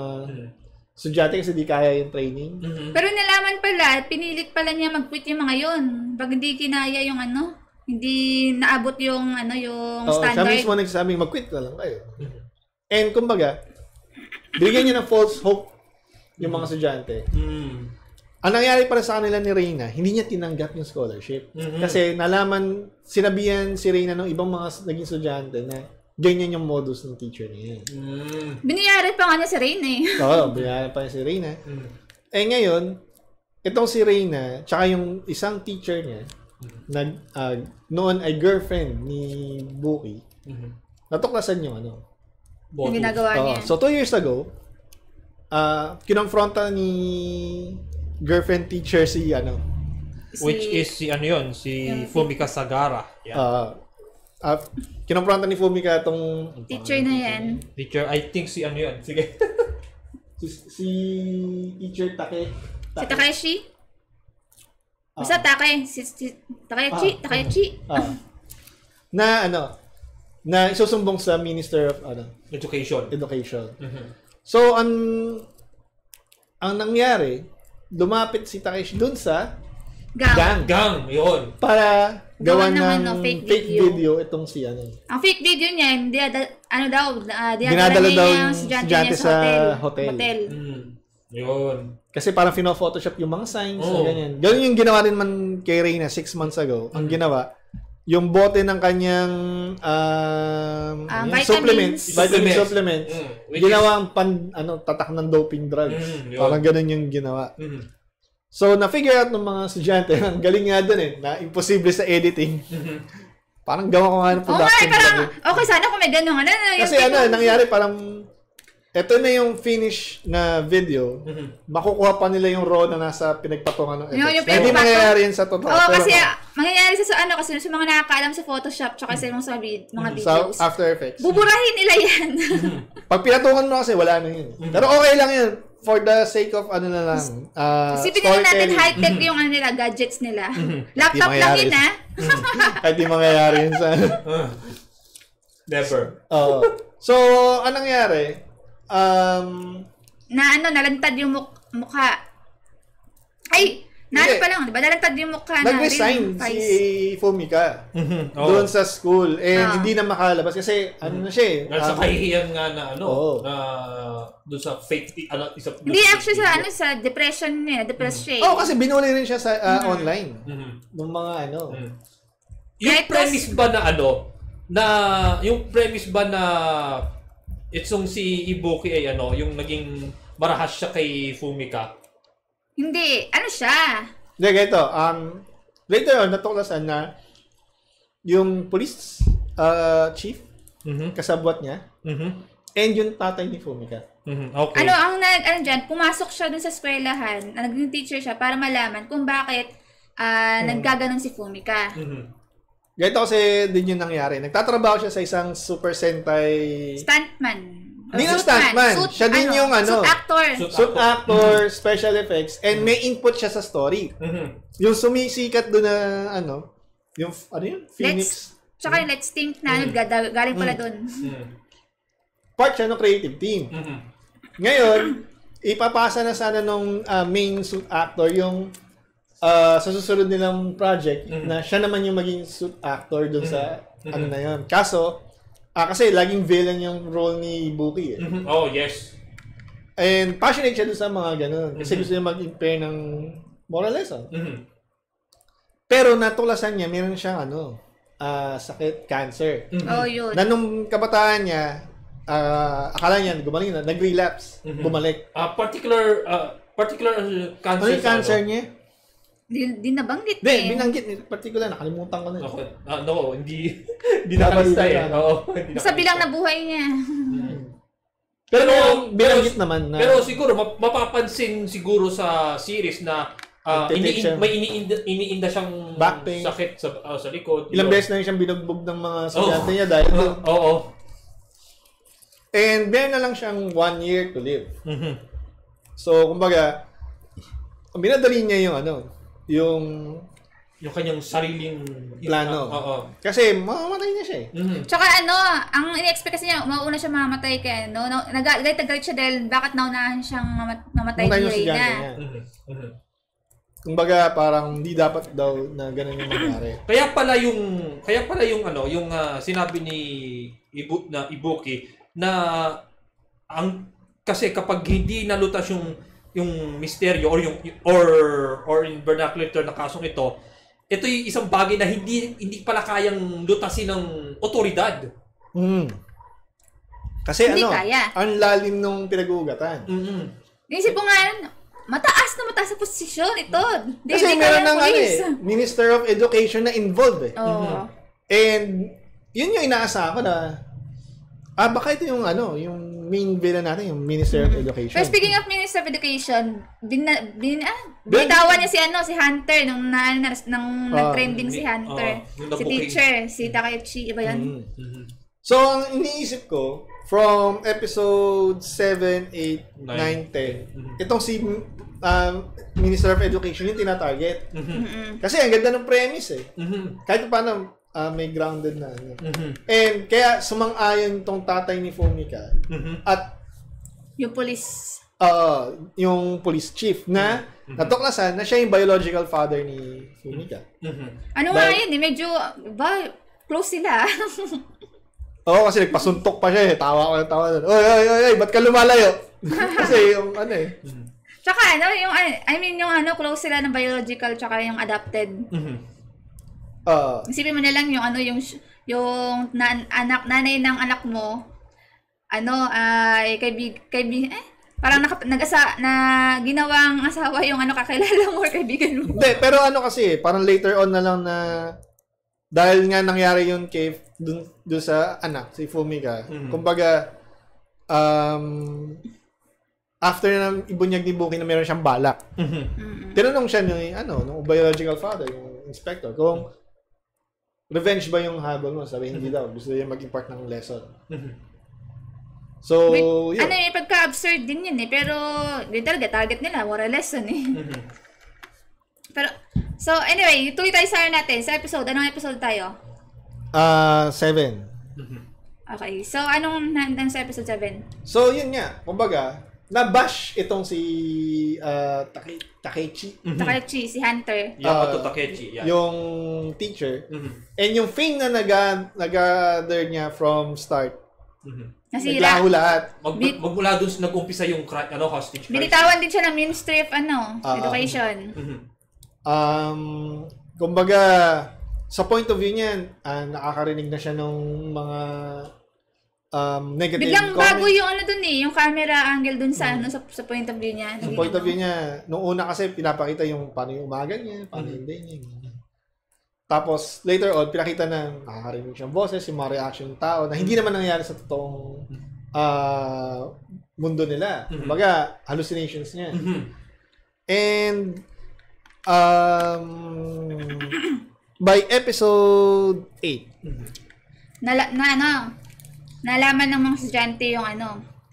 Speaker 3: estudyante kasi di kaya yung training.
Speaker 1: Pero nalaman pala, pinilit pala niya mag-quit yung mga yun. Pag hindi kinaya yung hindi naabot yung yung standard.
Speaker 3: Siya mismo nagsasabing mag-quit na lang kayo. And kumbaga, bigyan niya ng false hope yung mga estudyante. Ang nangyari para sa kanila ni Reyna, hindi niya tinanggap yung scholarship. Kasi sinabihan si Reyna ng ibang mga naging estudyante na ganyan yung modus ng teacher niya.
Speaker 1: Biniyari pa nga si Reyna eh.
Speaker 3: Oo, biniyari pa niya si Reyna. Ngayon, itong si Reyna, tsaka yung isang teacher niya, noon ay girlfriend ni Buki, natuklasan yung
Speaker 1: yung ginagawa niya.
Speaker 3: So, 2 years ago, kinonfronta ni girlfriend teacher si
Speaker 2: which is si Fumika Sagara.
Speaker 3: Kinonfronta ni Fumika itong
Speaker 1: teacher na yan.
Speaker 2: Teacher, I think si sige.
Speaker 3: si teacher Take.
Speaker 1: Si Takeshi? Basta Takeshi.
Speaker 3: Na isusumbong sa Minister of
Speaker 2: Education.
Speaker 3: So, ang nangyari, lumapit si Takeshi dun sa gang, yun. Para gawa ng fake video itong si
Speaker 1: Ang fake video niya,
Speaker 3: dinadala daw yung estudyante sa hotel.
Speaker 2: Yun.
Speaker 3: Kasi parang photoshop yung mga signs, ganyan. Ganun yung ginawa rin man kay Reyna 6 months ago. Ang ginawa, yung bote ng kanyang
Speaker 1: vitamins.
Speaker 3: vitamin supplements, ginawang tatak ng doping drugs.
Speaker 2: Yun.
Speaker 3: Parang ganun yung ginawa. So, na-figure out ng mga estudyante, ang galing nga dun na imposible sa editing. Parang gawa ko nga ng production.
Speaker 1: Okay, sana kung may ganun.
Speaker 3: Kasi nangyari parang, eto na yung finish na video, makukuha pa nila yung raw na nasa pinagpatungan ng effects. Hindi mangyayari yun sa totoo.
Speaker 1: Oo, kasi mangyayari kasi sa mga nakakaalam sa Photoshop tsaka sa mga videos.
Speaker 3: Sa After Effects.
Speaker 1: Buburahin nila yan.
Speaker 3: Pag pinatungan mo kasi, wala na yun. Pero okay lang yun. For the sake of
Speaker 1: Isipin na natin high-tech yung nila, gadgets nila. Laptop lang yun, ha?
Speaker 3: Kahit di mangyayari yun sa...
Speaker 2: Never.
Speaker 3: So, anong nangyari?
Speaker 1: Nalantad yung mukha. Ay, pa lang, di ba? Nalantad yung mukha na.
Speaker 3: Nag-resign si Fumika doon sa school. And hindi na makalabas kasi na siya
Speaker 2: Nasa kahihiyan nga na na doon sa fake
Speaker 1: hindi actually sa depression niya. Depressed siya.
Speaker 3: Kasi binuli rin siya sa online. Ng mga
Speaker 2: Yung premise ba yung premise ba na itong si Ibuki ay yung naging marahas siya kay Fumika?
Speaker 1: Hindi. Siya?
Speaker 3: Hindi, ganito. Later on, natuklasan na yung police chief, kasabwat niya, and yung tatay ni Fumika.
Speaker 1: Okay. Dyan, pumasok siya dun sa eskwelahan, naging teacher siya para malaman kung bakit naggaganon si Fumika.
Speaker 3: Ganito kasi din yung nangyari. Nagtatrabaho siya sa isang Super Sentai...
Speaker 1: Stuntman.
Speaker 3: Hindi na stuntman. Siya din yung Suit actor, special effects, and may input siya sa story. Yung sumisikat doon na yung Phoenix.
Speaker 1: Tsaka yung Let's Think na galing pala doon.
Speaker 3: Part siya ng creative team. Ngayon, ipapasa na sana nung main suit actor yung sa susunod nilang project na siya naman yung maging suit actor doon sa na yun. Kaso, kasi laging villain yung role ni Ibuki.
Speaker 2: Oh, yes.
Speaker 3: And passionate siya doon sa mga ganun. Kasi gusto niya mag-impair ng moral lesson. Pero natulasan niya, meron siyang sakit, cancer.
Speaker 1: Yun.
Speaker 3: Na nung kabataan niya, akala niya gumaling na, nag-relapse, bumalik.
Speaker 2: Particular cancer.
Speaker 3: Ano yung cancer niya?
Speaker 1: Di nabanggit
Speaker 3: Hindi, binanggit. Particular, nakalimutan ko na.
Speaker 2: Hindi nakalista
Speaker 1: Sa bilang na buhay niya.
Speaker 3: Pero binanggit naman na...
Speaker 2: Pero siguro, mapapansin siguro sa series na may iniinda siyang
Speaker 3: back pain,
Speaker 2: sakit sa likod.
Speaker 3: Ilang beses na siyang binugbog ng mga estudyante niya dahil doon. And meron na lang siyang 1 year to live. So, kumbaga, binadali niya yung
Speaker 2: kanyang sariling
Speaker 3: plano. Kasi mamamatay na siya
Speaker 1: Tsaka ang in-expect kasi niya, mauna siya mamamatay kaya nagalit siya dahil bakit naunahan siyang mamatay ni Reyna.
Speaker 3: Kumbaga parang hindi dapat daw na ganun yung mangyari.
Speaker 2: Kaya pala yung sinabi ni Ibuki na kasi kapag hindi nalutas yung misteryo or in vernacular term na kasong ito yung isang bagay na hindi pala kayang lutasin ng otoridad.
Speaker 3: Kasi ang lalim nung pinag-uugatan.
Speaker 1: Naisip ko nga, mataas sa posisyon ito.
Speaker 3: Kasi meron ng Minister of Education na involved And yun yung inaasahan ko na baka ito yung main villain natin, yung Minister of Education.
Speaker 1: But speaking of Minister of Education, binitawan niya si Hunter nung nag-trending si Hunter. Si teacher, si Takaichi, iba yan?
Speaker 3: So, ang iniisip ko, from episode 7, 8, 9, 10, itong si Minister of Education yung tinatarget. Kasi ang ganda ng premise Kahit paano, may grounded na. And kaya sumang-ayon tong tatay ni Fumika at
Speaker 1: yung police
Speaker 3: police chief na natuklasan na siya yung biological father ni Fumika.
Speaker 1: Nga yun medyo close sila.
Speaker 3: Kasi nagpasuntok pa siya tawa doon. Oy, ba't ka lumalayo? Kasi yung
Speaker 1: Tsaka yung close sila ng biological tsaka yung adopted. Isipin mo na lang yung ano, yung nanay ng anak mo, ano, ay parang ginawang asawa yung ano, kakilala mo or kaibigan mo.
Speaker 3: Hindi, pero ano kasi, parang later on na lang na dahil nga nangyari yun kay dun sa anak, si Fumika. Kumbaga, after na ibunyag ni Buki na meron siyang balak. Tinanong siya nung biological father, yung inspector, kung revenge ba yung habol mo? Sabi, hindi daw. Gusto niya mag-impart ng lesson. So, yun.
Speaker 1: Ano yung pagka-absurd din yun pero di talaga target nila, moral lesson Pero, so anyway, tuloy tayo sa natin, sa episode. Anong episode tayo?
Speaker 3: 7.
Speaker 1: Okay, so anong nandang sa episode 7?
Speaker 3: So, yun nga. Kumbaga, na-bash itong si Takechi.
Speaker 1: Takechi, si Hunter.
Speaker 2: Yamato Takechi. Yeah.
Speaker 3: Yung teacher. And yung thing na nag-gather niya from start.
Speaker 1: Nasira.
Speaker 3: Naglaho lahat.
Speaker 2: Magmula dun nag-umpisa yung hostage crisis.
Speaker 1: Binitawan din siya ng Ministry of Education.
Speaker 3: Kumbaga, sa point of view niya, nakakarinig na siya ng mga negative
Speaker 1: biglang
Speaker 3: comments.
Speaker 1: bago yung dun yung camera angle dun sa sa point of view niya.
Speaker 3: Sa point of view niya, nung una kasi pinapakita yung paano yung umaga niya, paano yung day niya. Tapos, later on, pinakita na nakakarinig siyang boses, yung mga reaction ng tao na hindi naman nangyayari sa totoong mundo nila. Kumbaga, hallucinations niya. And, by episode 8,
Speaker 1: nalaman ng mga estudyante yung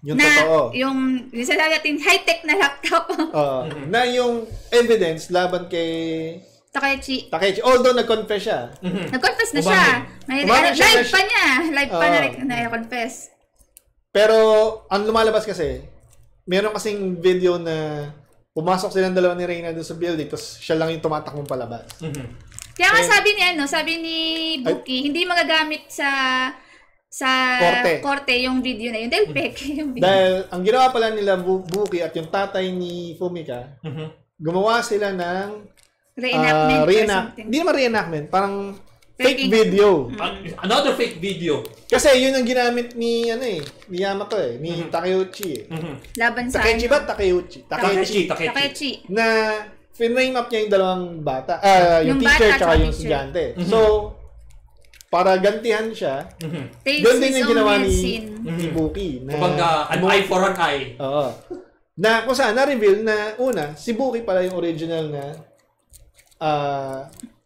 Speaker 3: yung totoo.
Speaker 1: Yung sa natin high-tech na laptop.
Speaker 3: Na yung evidence laban kay
Speaker 1: Takechi.
Speaker 3: Although nag-confess siya.
Speaker 1: Nag-confess na siya. Live pa niya. Live pa na-confess.
Speaker 3: Pero, ang lumalabas kasi, meron kasing video na pumasok silang dalawa ni Reyna doon sa building, tapos siya lang yung tumatakbong palabas.
Speaker 1: Kaya nga sabi ni Buki, hindi magagamit sa korte yung video na yun. Dahil peke yung video.
Speaker 3: Dahil, ang ginawa pala nila Buki at yung tatay ni Fumika, gumawa sila ng
Speaker 1: reenactment or something.
Speaker 3: Hindi naman reenactment, parang fake video.
Speaker 2: Another fake video.
Speaker 3: Kasi yun ang ginamit ni ni Yamato ni Takeuchi.
Speaker 1: Laban sa
Speaker 3: Takechi ba? Takeuchi.
Speaker 1: Takechi.
Speaker 3: Na frame up niya yung dalawang bata. Yung teacher tsaka yung estudyante. So, para gantihan siya, doon din yung ginawa ni Buki.
Speaker 2: Kumbaga, an eye for an eye.
Speaker 3: Oo. Na kung saan, na-reveal na una, si Buki pala yung original na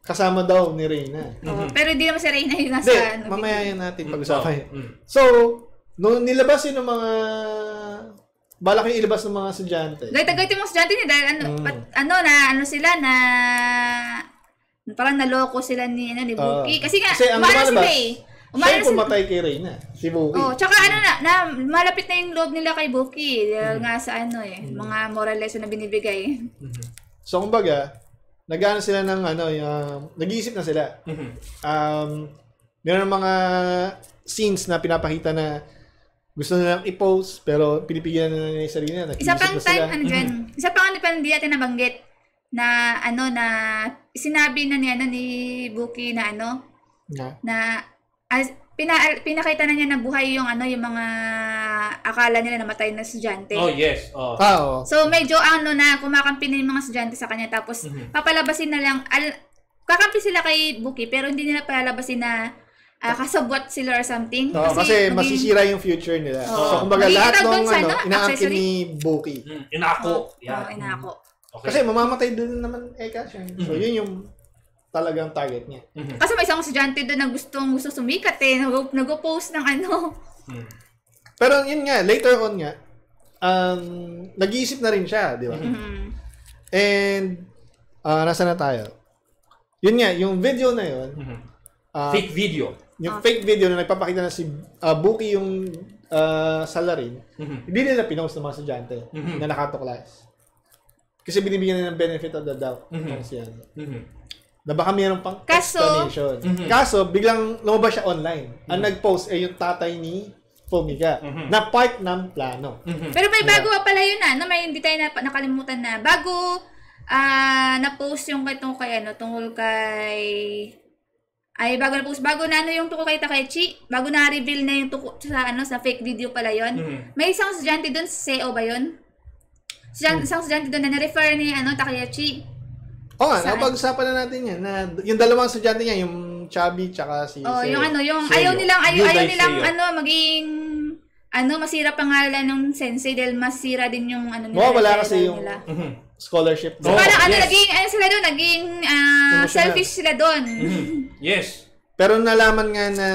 Speaker 3: kasama daw ni Reyna.
Speaker 1: Pero hindi naman si Reyna yung nasa
Speaker 3: mamaya yan natin pag-usapan. So, nung nilabas yun ng mga balak yung ilabas ng mga estudyante.
Speaker 1: Gayt yung mga estudyante niya dahil sila na parang naloko sila ni Buki. Kasi
Speaker 3: ang
Speaker 1: umano sila
Speaker 3: siya yung pumatay kay Reyna, si Buki.
Speaker 1: Tsaka na malapit na yung loob nila kay Buki. Dahil nga sa mga moral lesson na binibigay.
Speaker 3: So, kumbaga, nag-ano sila ng nag-iisip na sila. Meron ng mga scenes na pinapakita na gusto nilang i-post pero pinipigilan na nila yung sarili na.
Speaker 1: Isa pang time, isa pang hindi natin nabanggit na sinabi na ni Buki na pinakita na niya na buhay yung yung mga akala nila namatay na estudyante.
Speaker 2: Oh, yes.
Speaker 1: So medyo na kumakampi na yung mga estudyante sa kanya tapos papalabasin na lang kakampi sila kay Buki pero hindi nila palalabasin na kasabwat sila or something.
Speaker 3: Kasi masisira yung future nila. So kumbaga lahat ng inaangkin ni Buki.
Speaker 2: Inako.
Speaker 1: Inako.
Speaker 2: Okay.
Speaker 3: Kasi mamamatay din naman siya. So yun yung talagang target niya.
Speaker 1: Kasi may isang estudyante doon na gusto sumikat nag-post ng
Speaker 3: Pero yun nga, later on nga, nag-iisip na rin siya, di ba? And, nasa na tayo? Yun nga, yung video na yun,
Speaker 2: fake video.
Speaker 3: Yung fake video na nagpapakita na si Buki yung salarin, hindi nila pinost ng mga estudyante na nakatuklas. Kasi binibigyan nila ng benefit of the doubt. Na baka mayroon pang explanation. Kaso, biglang lumabas siya online. Ang nag-post ay yung tatay ni Fumika na part ng plano.
Speaker 1: Pero may bago pala yun may hindi tayo nakalimutan na bago na-post yung tungkol kay ay bago na ano yung tungkol kay Takechi, bago na reveal na yung tungkol sa fake video pala yon. May isang estudyante doon, Seo ba yon? Isang estudyante doon na na-refer ni Takechi.
Speaker 3: Oo nga, napag-usapan na natin yan. Na, yung dalawang estudyante niya, yung Chubby tsaka si
Speaker 1: Seo. Yung
Speaker 2: Seo.
Speaker 1: ayaw nilang maging masira pangalan ng sensei dahil masira din yung
Speaker 3: wala kasi yung nila. Scholarship.
Speaker 1: So parang naging selfish sila doon.
Speaker 2: Yes.
Speaker 3: Pero nalaman nga na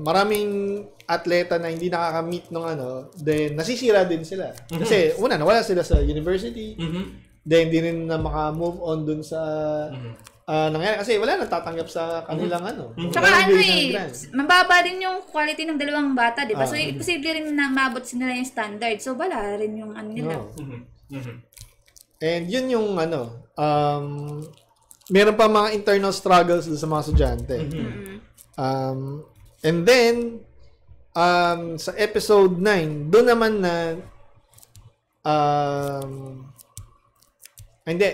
Speaker 3: maraming atleta na hindi nakaka-meet nung then nasisira din sila. Kasi una, nawala sila sa university. Then hindi rin na maka-move on dun sa nangyari. Kasi wala nang tatanggap sa kanilang
Speaker 1: Tsaka mababa din yung quality ng dalawang bata, di ba? So, posible rin na maabot nila yung standard. So, wala rin yung nila.
Speaker 3: And yun yung meron pa mga internal struggles sa mga estudyante. And then, sa episode 9, doon naman na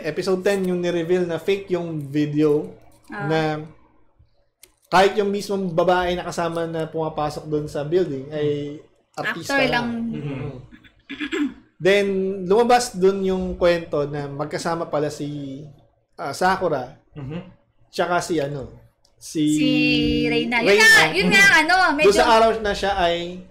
Speaker 3: episode 10 yung ni-reveal na fake yung video na kahit yung mismong babae na kasama na pumapasok doon sa building ay artista lang. Then, lumabas doon yung kwento na magkasama pala si Sakura tsaka si
Speaker 1: Reina. Yun nga, medyo...
Speaker 3: Doon sa araw na siya ay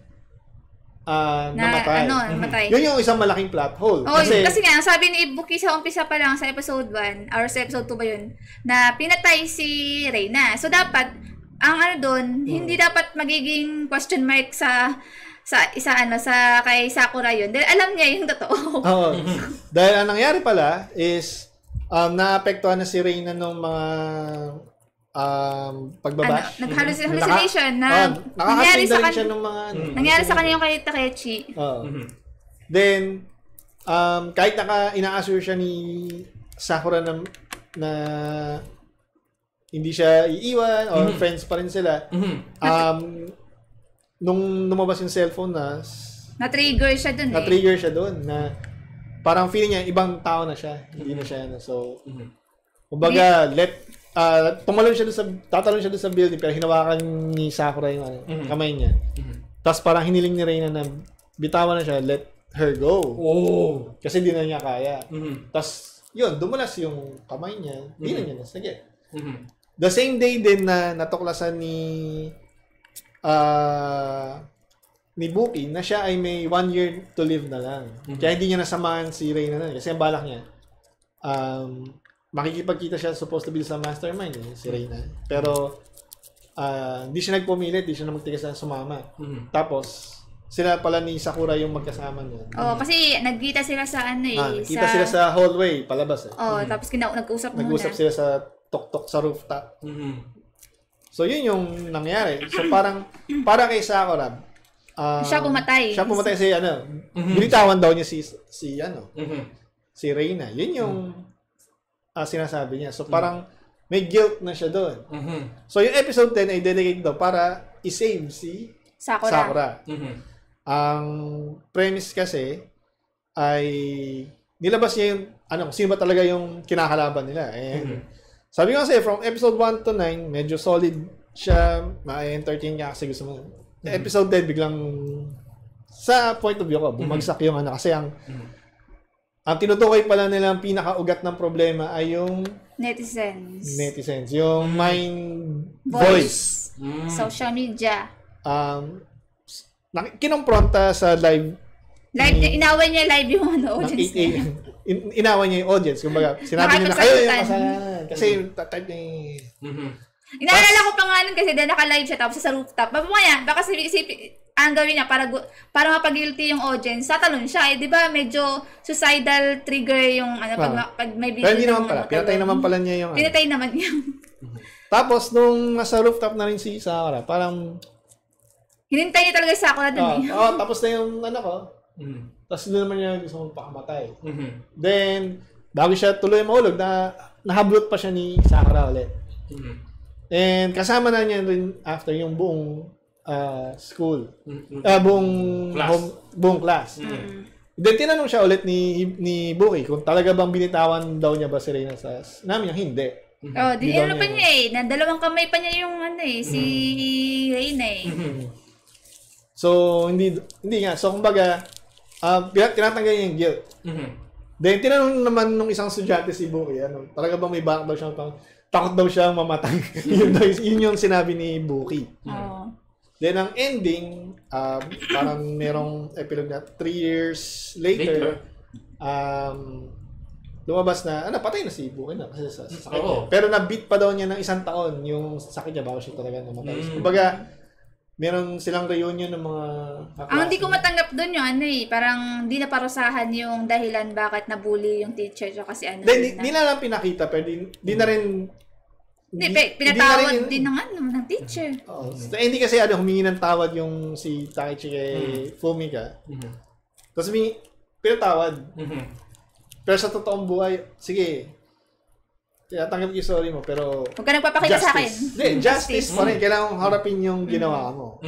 Speaker 3: namatay. Yun yung isang malaking plot hole.
Speaker 1: Kasi nga, sabi ni Ibuki sa umpisa pa lang sa episode 1, or sa episode 2 ba yun, na pinatay si Reina. So, dapat, ang doon, hindi dapat magiging question mark sa kay Sakura yun. Dahil alam niya yung totoo.
Speaker 3: Dahil ang nangyari pala is, naapektuhan na si Reina ng mga pagbabash.
Speaker 1: Nag-hallucination na nangyari sa kanya ng mga nangyari sa kanya yung kay Takechi.
Speaker 3: Then kahit ina-assure siya ni Sakura na hindi siya iiwan or friends pa rin sila. Nung lumabas yung cellphone
Speaker 1: na-trigger siya doon
Speaker 3: na parang feeling niya ibang tao na siya. Hindi na siya so kumbaga tatalon siya doon sa building pero hinawakan ni Sakura yung kamay niya. Tapos parang hiniling ni Reina na bitawan na siya, let her go. Kasi hindi na niya kaya. Tapos yun, dumulas yung kamay niya, hindi na niya nasagit. The same day din na natuklasan ni Buki na siya ay may 1 year to live na lang. Kaya hindi niya nasamahan si Reina na. Kasi ang balak niya, makikipagkita siya supposed to be sa mastermind si Reina. Pero hindi siya nagpumilit, hindi siya magtigas na sumama. Tapos sila pala ni Sakura yung magkasama niya.
Speaker 1: Kasi nagkita sila sa
Speaker 3: Nagkita sila sa hallway palabas
Speaker 1: tapos nag-usap muna.
Speaker 3: Nag-usap sila sa tok-tok sa rooftop. So yun yung nangyari. So parang para kay Sakura,
Speaker 1: siya pumatay.
Speaker 3: Binitawan daw niya si Reina. Yun yung sinasabi niya. So parang may guilt na siya doon. So yung episode 10 ay dedicated daw para i-save si Sakura. Ang premise kasi ay nilabas niya yung sino ba talaga yung kinakalaban nila. Sabi ko kasi from episode 1 to 9 medyo solid siya, ma-entertain niya kasi gusto mo. Episode 10 biglang sa point of view ko bumagsak yung kasi ang tinutukoy pala nila ang pinakaugat ng problema ay yung netizens. Yung mind voice.
Speaker 1: Social media.
Speaker 3: Kinompronta sa live.
Speaker 1: Inaway niya live yung audience niya.
Speaker 3: Inaway niya yung audience. Kumbaga, sinabi niya na kayo yung kasalanan. Kasi type ni...
Speaker 1: Inaalala ko pa nga nun kasi dahil naka-live siya tapos sa rooftop. Mamaya, baka ang gawin niya para mapag-guilty yung audience, tatalon siya. Di ba medyo suicidal trigger yung pag may video.
Speaker 3: Pero hindi naman pala. Pinatay naman pala niya yung...
Speaker 1: Pinatay naman niya.
Speaker 3: Tapos, nung nasa rooftop na rin si Sakura, parang...
Speaker 1: Hinintay niya talaga si Sakura dun
Speaker 3: tapos na yung ko. Tapos doon naman niya gusto mong pakamatay. Then, bago siya tuloy mahulog, nahablot pa siya ni Sakura ulit. And kasama na niya rin after yung buong school. Buong class. Then tinanong siya ulit ni Buki kung talaga bang binitawan daw niya ba si Reina sa namin niya hindi.
Speaker 1: Oh, di ano pa niya eh. Na dalawang kamay pa niya yung si Reyna eh.
Speaker 3: So, hindi nga. So, kumbaga, tinatanggal niya yung guilt. Then, tinanong naman nung isang estudyante si Buki, talaga bang may balak daw siyang takot daw siyang mamatay. yun yung sinabi ni Buki. Then, ang ending, parang merong epilogue na 3 years later, lumabas na, patay na si Buki na kasi sa sakit niya. Pero na-beat pa daw niya ng 1 taon yung sakit niya bago siya talaga namatay. Kumbaga, meron silang reunion ng mga
Speaker 1: ang hindi ko matanggap doon yung parang di na parusahan yung dahilan bakit nabully yung teacher siya kasi
Speaker 3: Di na lang pinakita, pero di na rin
Speaker 1: pinatawad din ng teacher.
Speaker 3: Hindi kasi humingi ng tawad yung si Takechi kay Fumika. Tapos pinatawad. Pero sa totoong buhay, sige, tanggap yung sorry mo, pero
Speaker 1: huwag ka nagpapakita sa akin.
Speaker 3: Hindi, justice pa rin. Kailangan mong harapin yung ginawa mo.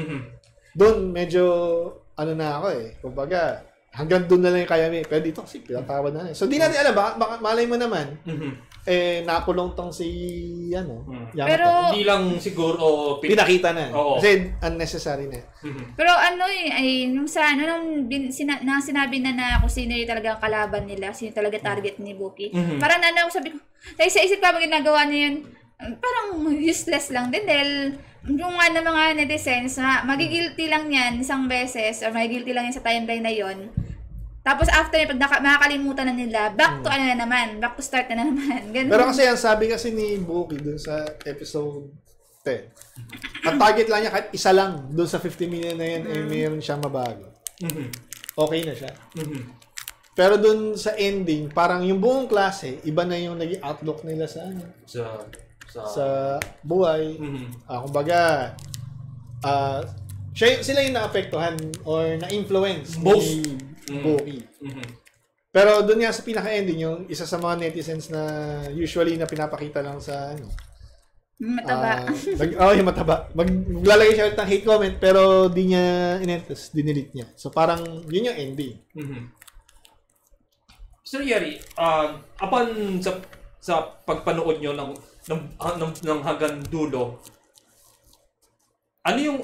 Speaker 3: Doon, medyo, na ako kumbaga, hanggang doon na lang yung kaya mo. Pero dito kasi, pinatawad na. So, di natin alam, baka malay mo naman, nakulong tong si, Yamato.
Speaker 1: Pero,
Speaker 2: hindi lang siguro,
Speaker 3: pinakita na. Kasi, unnecessary na.
Speaker 1: Pero yung sa, sinabi na kung sino yung talagang kalaban nila, sino talaga target ni Buki. Parang sabi ko, dahil sa isip ko, ginagawa niya yun, parang useless lang din dahil yung mga netizens, magigilty lang yan isang beses or magigilty lang yan sa timeline na yon. Tapos after, pag makakalimutan na nila, back to start na naman. Ganun.
Speaker 3: Pero kasi ang sabi kasi ni Buki dun sa episode 10, ang target lang niya kahit isa lang dun sa 50 million na yan, mayroon siyang mabago. Okay na siya. Pero dun sa ending, parang yung buong klase, iba na yung naging outlook nila sa buhay. Kumbaga, sila yung naapektuhan or na-influence ni Buki. Pero dun nga sa pinaka-ending, yung isa sa mga netizens na usually na pinapakita lang sa
Speaker 1: mataba.
Speaker 3: Yung mataba. Maglalagay siya ng hate comment pero di niya inentos, dinelete niya. So parang yun yung ending.
Speaker 2: Sir Yeri, upon sa pagpanood nyo ng hanggang dulo, ano yung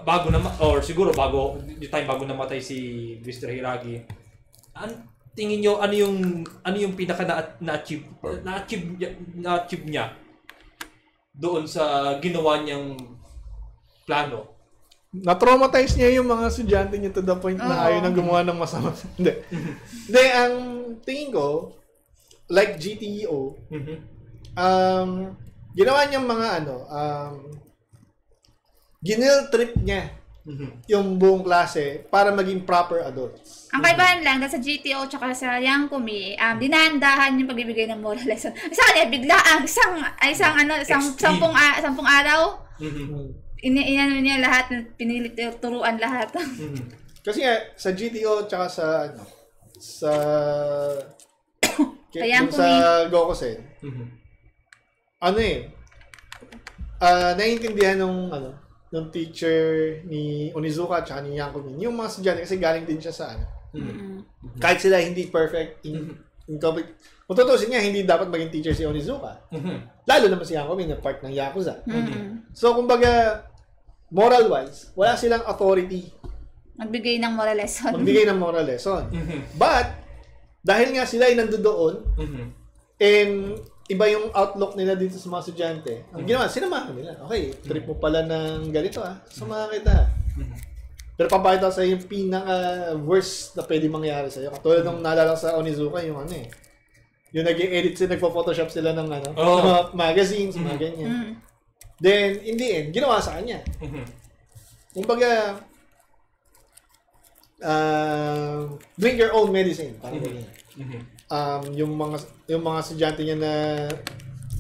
Speaker 2: bago na or siguro bago namatay si Mr. Hiragi, tingin nyo ano yung pinaka na-achieve niya doon sa ginawa niyang plano?
Speaker 3: Na-traumatize niya yung mga estudyante niya to the point na ayaw nang gumawa ng masama. Hindi, ang tingin ko, like GTO, ginawa niyang mga ginil trip niya yung buong klase para maging proper adults.
Speaker 1: Ang kaibahan lang dahil sa GTO tsaka sa Yangkumi, dinahandahan yung pagbibigay ng moral lesson. Sa kanya, biglaan, sampung araw, inano niya lahat, pinilit turuan lahat.
Speaker 3: Kasi nga, sa GTO tsaka sa Gokusen, naiintindihan nung teacher ni Onizuka at ni Yankumin, yung mga estudyante kasi galing din siya sa kahit sila hindi perfect, incomplete. Kung tutusin niya, hindi dapat maging teacher si Onizuka. Lalo naman si Yankumin na part ng Yakuza. So, kumbaga, moral-wise, wala silang authority
Speaker 1: magbigay ng moral lesson. But, dahil nga sila ay nandoon, and iba yung outlook nila dito sa mga estudyante, ang ginawa, sinamahan nila. Okay, trip mo pala ng ganito samahan kita. Pero papakita sa yung pinaka-worst na pwede mangyari sa'yo. Katulad nung naalala sa Onizuka, yung yung nag-edit sila, nagpo-photoshop sila ng mga magazines, mga ganyan. Then, in the end, ginawa sa kanya. Kumbaga, drink your own medicine. Parang ganyan. Yung mga estudyante niya na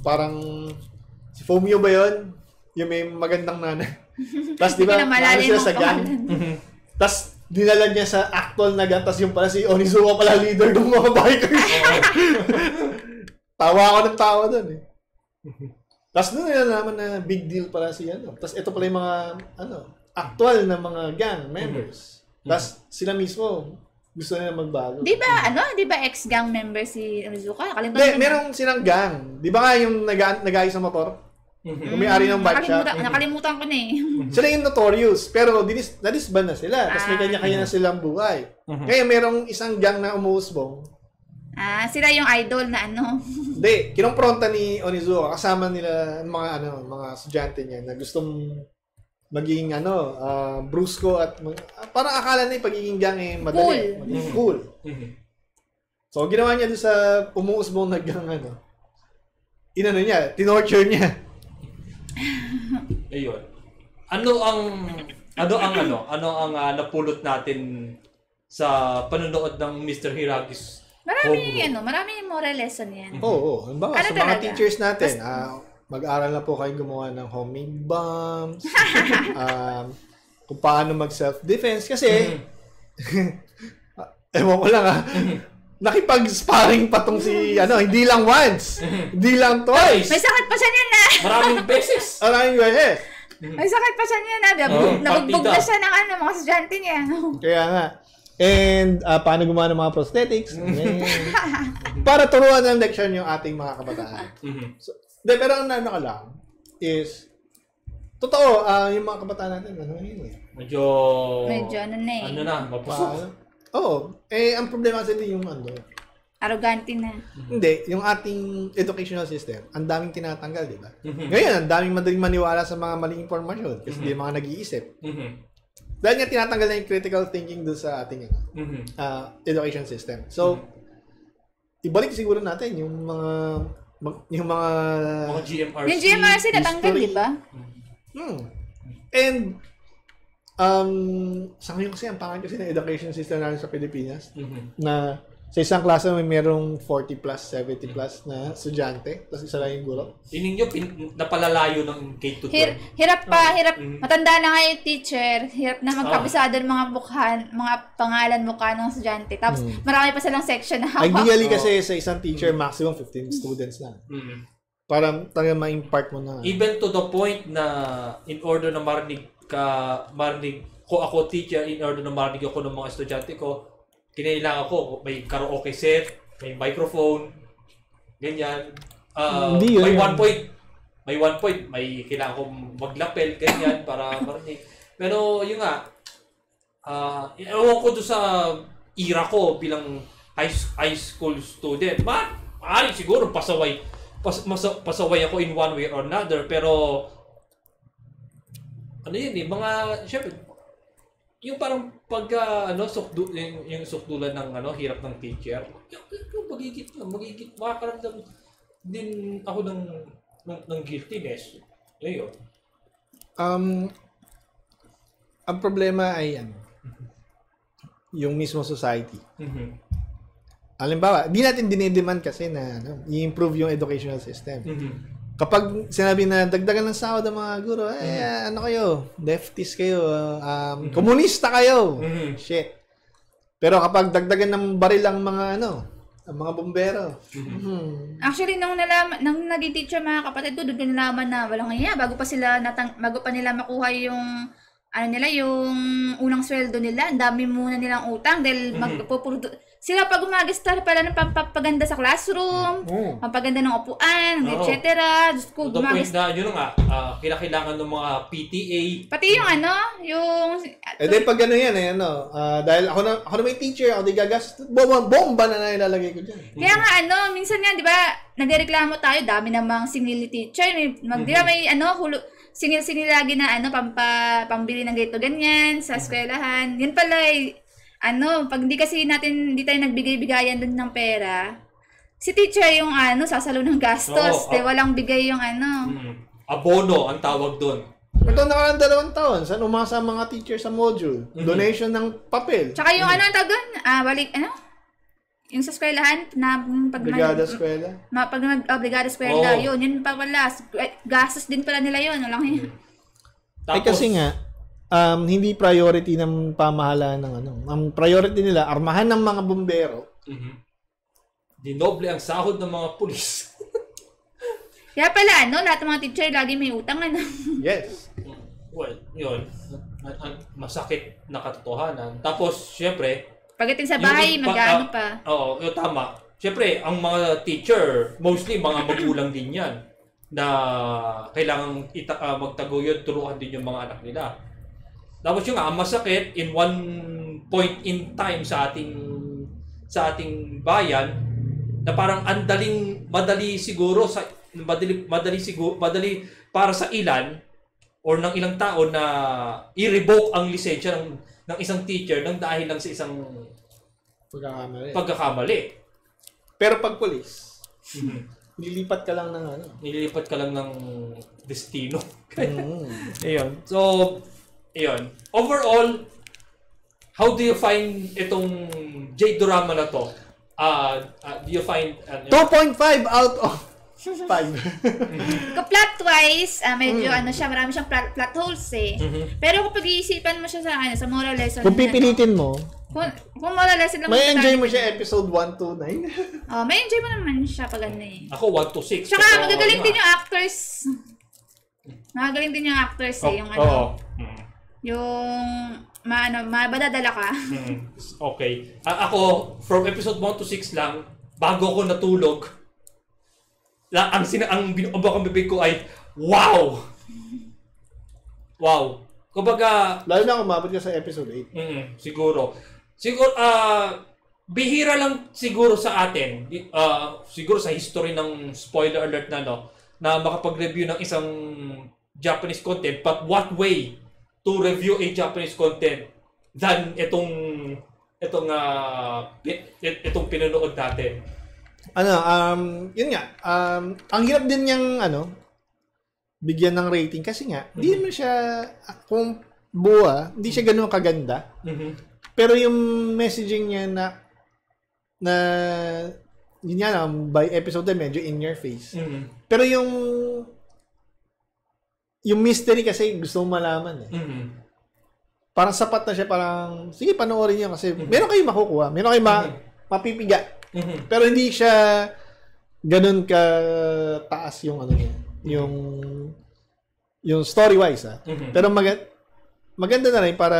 Speaker 1: parang si Fumio ba yun? Yung may magandang nanay. Tapos di ba, sila sa gang. Tapos dinala niya sa actual na gang. Tapos yung pala si Onizuka pala leader ng mga bikers. Tawa ako ng tawa doon Tapos doon nila naman na big deal pala si Tapos ito pala yung mga actual na mga gang members. Tapos sila mismo
Speaker 3: gusto nila magbago.
Speaker 1: Di ba ex-gang member si Onizuka?
Speaker 3: Hindi, merong silang gang. Di ba nga yung nag-ayos ng motor? Yung may-ari ng bike shop.
Speaker 1: Nakalimutan ko na eh.
Speaker 3: Sila yung notorious, pero na-disband na sila. Tapos may kanya-kanya na silang buhay. Ngayon, merong isang gang na umuusbong.
Speaker 1: Sila yung idol na ano.
Speaker 3: Hindi, kinumpronta ni Onizuka kasama nila mga estudyante niya na gustong maging brusco at parang akala na yung pagiging gang madali. Cool. So, ginawa niya doon sa umuusbong na gang tinorture niya.
Speaker 2: Ayun. Ano ang napulot natin sa panonood ng Mr. Hiragi's
Speaker 1: Maraming moral lesson yan.
Speaker 3: Oo. Sa mga teachers natin, mag-aral na po kayong gumawa ng homemade bombs, kung paano mag-self-defense. Kasi, ewan ko lang nakipag-sparring pa tong hindi lang once, hindi lang twice.
Speaker 1: May sakit pa siya niyan na.
Speaker 2: Maraming beses.
Speaker 1: May sakit pa siya niyan na. Nabugbog na siya ng mga estudyante niya.
Speaker 3: Kaya nga. And paano gumawa ng mga prosthetics. Para turuan ng leksyon yung ating mga kabataan. So, pero ang ko lang is, totoo, yung mga kabataan natin,
Speaker 2: Medyo mapusok.
Speaker 3: Oo. Ang problema kasi yung
Speaker 1: arrogante na.
Speaker 3: Hindi, yung ating educational system, ang daming tinatanggal, di ba? Ngayon, ang daming madaling maniwala sa mga maling informasyon kasi di mga nag-iisip. Dahil nga tinatanggal na yung critical thinking doon sa ating education system. So, ibalik siguro natin yung mga
Speaker 2: GMRC.
Speaker 1: Yung GMRC natanggal, di ba?
Speaker 3: And sa ngayon kasi ang pangit kasi ng education system natin sa Pilipinas na sa isang klase may merong 40 plus, 70 plus na estudyante tapos isa lang yung guro.
Speaker 2: Ininyo napalalayo ng K-12.
Speaker 1: Hirap. Matanda na nga yung teacher. Hirap na magkabisado ng mga pangalan mukha ng estudyante. Tapos marami pa silang section na hawak.
Speaker 3: Ideally kasi sa isang teacher maximum 15 students na. Para talaga ma-impart mo na.
Speaker 2: Even to the point na in order na marinig ko ako teacher, in order na marinig ako ng mga estudyante ko, kinailangan ko may karaoke set, may microphone, ganyan. May one point, may kailangan kong maglapel, ganyan, para marinig. Pero yun nga, ewan ko doon sa era ko bilang high school student, maaari siguro pasaway ako in one way or another, pero syempre, yung parang yung sukdulan ng hirap ng teacher, yung magigit, makakaramdam din ako ng guiltiness. Ayun.
Speaker 3: Ang problema ay yung mismo society. Halimbawa, di natin dinidemand kasi na i-improve yung educational system. Kapag sinabi na dagdagan ng sahod ng mga guro, kayo, lefties kayo, komunista kayo. Shit. Pero kapag dagdagan ng baril ang mga ang mga bombero.
Speaker 1: Actually, nung naging teacher mga kapatid ko, doon ko nalaman na walang hiya bago pa nila makuha yung yung unang sweldo nila, ang dami muna nilang utang dahil sila pag umagistar pala ng pampaganda sa classroom, pampaganda ng upuan, etc. Just ko
Speaker 2: gumagistar. Yun nga, kailangan ng mga PTA.
Speaker 1: Pati yung
Speaker 3: pag yan dahil ako na may teacher, ako di gagas, bomba na ilalagay ko dyan.
Speaker 1: Kaya nga minsan nga, di ba, nagreklamo tayo, dami namang singil ni teacher, di ba may singil lagi na pambili ng ganito ganyan sa eskwelahan. Yun pala pag hindi tayo nagbigay-bigayan dun ng pera, si teacher yung sasalo ng gastos. Walang bigay yung
Speaker 2: abono ang tawag doon.
Speaker 3: Ito nakaraan 2 taon. Saan umasa mga teacher sa module? Donation ng papel.
Speaker 1: Tsaka yung tawag doon? Yung sa eskwelahan na
Speaker 3: Brigada eskwela.
Speaker 1: Brigada eskwela, yun pa wala. Gastos din pala nila yun. Walang yun.
Speaker 3: Kasi nga, hindi priority ng pamahalaan ng ang priority nila, armahan ng mga bombero.
Speaker 2: Dinoble ang sahod ng mga pulis.
Speaker 1: Kaya pala, lahat ng mga teacher lagi may utang,
Speaker 3: Yes.
Speaker 2: Well, yun. Masakit na katotohanan. Tapos, syempre,
Speaker 1: Pagdating sa bahay, mag-ano pa.
Speaker 2: Oo, tama. Siyempre, ang mga teacher, mostly mga magulang din yan na kailangang magtaguyod, turuan din yung mga anak nila. Tapos yung masakit in one point in time sa ating bayan na parang madali para sa ilan or ng ilang tao na i-revoke ang lisensya ng isang teacher nang dahil lang sa isang pagkakamali.
Speaker 3: Pero pag police, nilipat ka lang ng
Speaker 2: Nililipat ka lang ng destino. Ayun. So, ayun. Overall, how do you find itong J-drama na to? Do you find
Speaker 3: 2.5 out of 5.
Speaker 1: Plot-wise, medyo siya, marami siyang plot holes eh. Pero kung pag-iisipan mo siya sa moral lesson.
Speaker 3: Kung pipilitin mo,
Speaker 1: kung moral lesson lang
Speaker 3: may enjoy mo siya episode 1 to 9.
Speaker 1: May enjoy mo naman siya pag
Speaker 2: Ako 1 to 6.
Speaker 1: Tsaka magagaling din yung actors. Magagaling din yung actors eh. Yung yung madadala ka.
Speaker 2: Okay. Ako, from episode 1 to 6 lang, bago ako natulog, ang bibig ko ay, wow! Wow! Kumbaga,
Speaker 3: lalo na kung umabot ka sa episode 8.
Speaker 2: Siguro, bihira lang siguro sa atin, siguro sa history ng spoiler alert na makapag-review ng isang Japanese content, but what way to review a Japanese content than itong pinanood natin.
Speaker 3: Yun nga, ang hirap din niyang bigyan ng rating kasi nga, hindi mo siya, kung hindi siya ganoon kaganda. Pero yung messaging niya na yun nga, by episode medyo in your face. Pero yung mystery kasi gusto mo malaman eh. Parang sapat na siya, parang sige panoorin niyo kasi meron kayong makukuha, meron kayong mapipiga. Pero hindi siya ganun ka taas yung yung story wise Pero maganda na rin para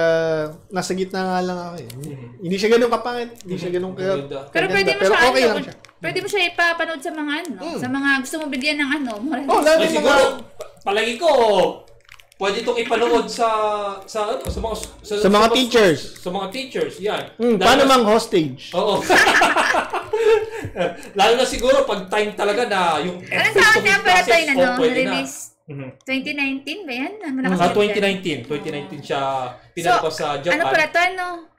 Speaker 3: nasa gitna nga lang ako eh. Hindi siya ganun kapangit, hindi siya ganun kaganda.
Speaker 1: Pero pwede mo
Speaker 3: pero
Speaker 1: siya
Speaker 3: okay lang siya.
Speaker 1: Pwede mo siya ipapanood sa mga sa mga gusto mo bigyan ng
Speaker 3: lalo
Speaker 2: siguro palagi ko pwede itong ipanood sa
Speaker 3: mga teachers.
Speaker 2: Sa mga teachers, yan.
Speaker 3: Paano mang hostage?
Speaker 2: Oo. Lalo na siguro pag time talaga na yung
Speaker 1: face-to-face classes,
Speaker 2: pwede na.
Speaker 1: release 2019 ba yan?
Speaker 2: 2019 siya pinalabas sa Japan.
Speaker 1: Ano pala to,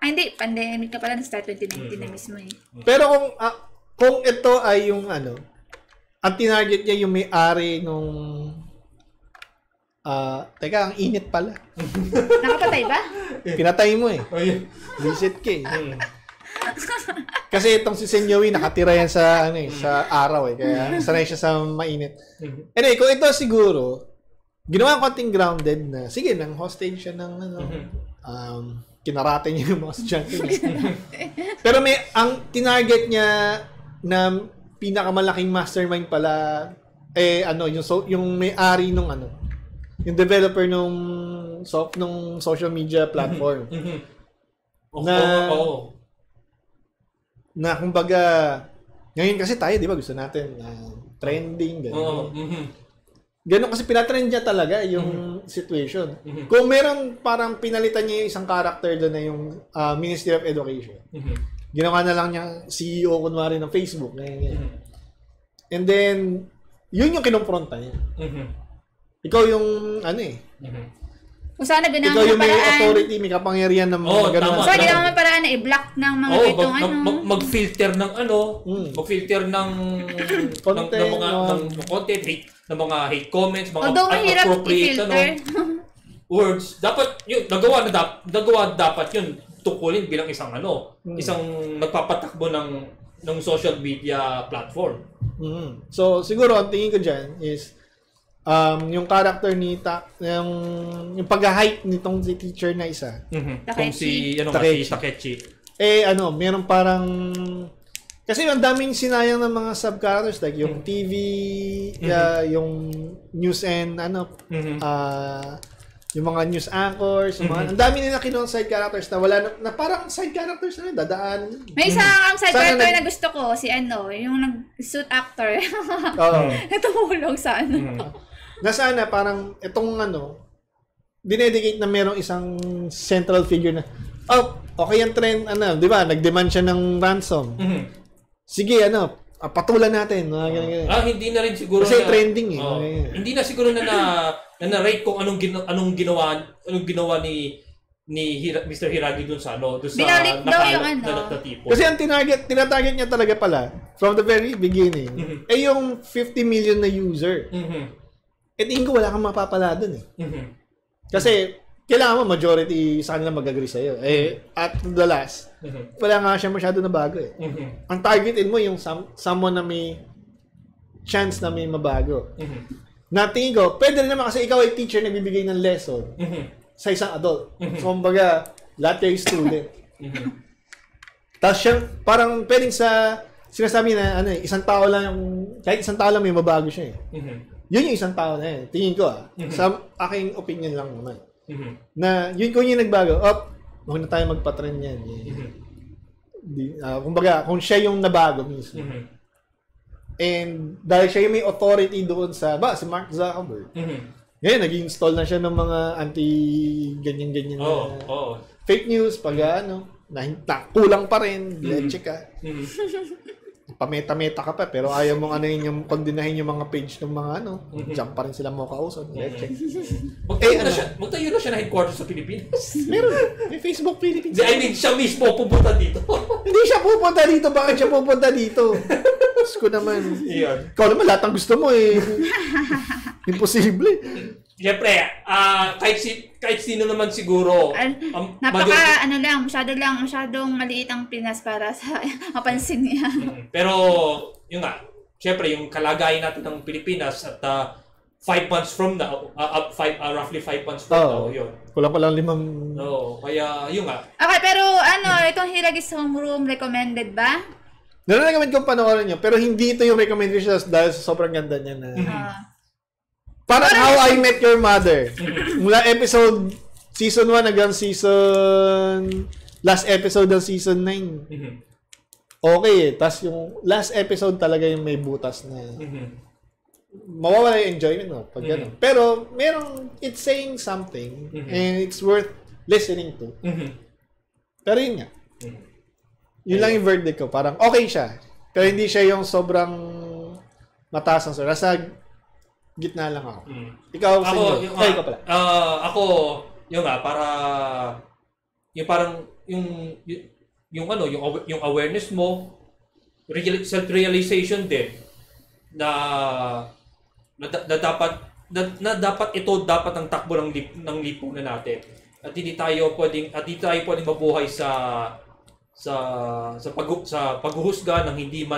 Speaker 1: hindi, pandemic na pala, na-start 2019 na mismo eh.
Speaker 3: Pero kung ito ay yung ang tinarget niya yung may-ari nung teka, ang init pala.
Speaker 1: Nakapatay ba?
Speaker 3: Pinatay mo eh. Visit ka eh. Kasi itong si Senyowi nakatira yan sa sa araw eh. Kaya sanay siya sa mainit. Anyway, kung ito siguro, ginawa konting grounded na, sige, nang hostage siya ng kinarate niya yung mga estudyante niya. Pero ang tinarget niya na pinakamalaking mastermind pala, yung may-ari nung yung developer nung social media platform. Na kumbaga, ngayon kasi tayo, di ba, gusto natin trending, gano'n. Gano'n kasi pinatrend niya talaga yung situation. Kung meron parang pinalitan niya yung isang character doon na yung Ministry of Education. Ginawa na lang niya CEO kunwari ng Facebook. And then, yun yung kinumpronta niya. Ikaw yung
Speaker 1: Kung sana ginawa
Speaker 3: ikaw yung may
Speaker 1: paraan.
Speaker 3: authority, may kapangyarihan ng mga gano'n.
Speaker 1: Kung sana ginawa mo paraan na i-block ng mga itong
Speaker 2: mag-filter ng mag-filter ng
Speaker 3: content,
Speaker 2: content, ng mga hate comments, mga
Speaker 1: although mahirap
Speaker 2: appropriate words. Dapat yun, nagawa dapat yun tungkulin bilang isang isang nagpapatakbo ng social media platform.
Speaker 3: So siguro ang tingin ko diyan is yung character ni yung pag-hype nitong si teacher na isa.
Speaker 2: Kung si Takechi.
Speaker 3: Meron parang kasi ang daming sinayang ng mga sub-characters like yung TV, yung news and yung mga news anchors, yung mga, ang dami nila kinuha side characters na wala na parang side characters na dadaan.
Speaker 1: May isang side character na gusto ko, si yung nag-suit actor.
Speaker 3: Oo.
Speaker 1: Natulog sa
Speaker 3: Na sana parang itong dinedicate na merong isang central figure na, okay yung trend, di ba, nag-demand siya ng ransom. Sige, patulan natin.
Speaker 2: Hindi na rin siguro
Speaker 3: kasi trending
Speaker 2: hindi na siguro na-rate kung anong ginawa ni Mr. Hiragi dun sa
Speaker 1: binalik daw yung
Speaker 2: tipo.
Speaker 3: Kasi ang tinatarget niya talaga pala from the very beginning yung 50 million na user. Tingin ko wala kang mapapala dun Kasi kailangan mo majority sa kanila mag-agree sa'yo. At the last, wala nga siya masyado na bago Ang targetin mo yung someone na may chance na may mabago. Na tingin ko, pwede rin naman kasi ikaw ay teacher na bibigay ng lesson sa isang adult. So, kumbaga, lahat kayo student. Tapos siya, parang pwedeng sinasabi na, isang tao lang kahit isang tao lang may mabago siya Yun yung isang tao na yun. Tingin ko sa aking opinion lang naman. Na yun kung yung nagbago, huwag na tayo magpa-trend yan. Kumbaga, kung siya yung nabago mismo. And dahil siya yung may authority doon si Mark Zuckerberg. Ngayon, nag-install na siya ng mga anti-ganyan-ganyan fake news, kulang pa rin, leche ka. Pameta-meta ka pa, pero ayaw mong yung kondinahin yung mga page ng mga jump pa rin sila mo kauson. Leche.
Speaker 2: Magtayo na siya na headquarters sa Pilipinas.
Speaker 3: Meron. May Facebook Philippines.
Speaker 2: I mean, siya mismo pupunta dito.
Speaker 3: Hindi siya pupunta dito. Bakit siya pupunta dito? Gusto ko naman. Ikaw naman, lahat ng gusto mo Imposible.
Speaker 2: Siyempre, kahit sino naman siguro.
Speaker 1: Masyadong maliit ang Pinas para sa mapansin niya.
Speaker 2: Pero, yun nga, siyempre, yung kalagayan natin ng Pilipinas at 5 months from now, roughly 5 months from now, yun.
Speaker 3: Kulang 5.
Speaker 2: Kaya, yun nga.
Speaker 1: Okay, pero itong Hiragi's Homeroom, recommended ba?
Speaker 3: Nare-recommend kong panoorin nyo, pero hindi ito yung recommendation dahil sobrang ganda niya na. Parang How I Met Your Mother. Mula season 1 hanggang last episode ng season 9. Okay tas yung last episode talaga yung may butas na mawawala yung enjoyment pag gano'n. Pero it's saying something and it's worth listening to. Pero yun nga. Yun lang yung verdict ko. Parang okay siya. Pero hindi siya yung sobrang mataas ang sir. Nasa gitna lang ako. Ikaw sa inyo. Ikaw pala.
Speaker 2: Ako, yung para yung parang yung awareness mo, self-realization din na dapat ito ang takbo ng lipunan natin. At hindi tayo pwedeng mabuhay sa paghuhusga ng hindi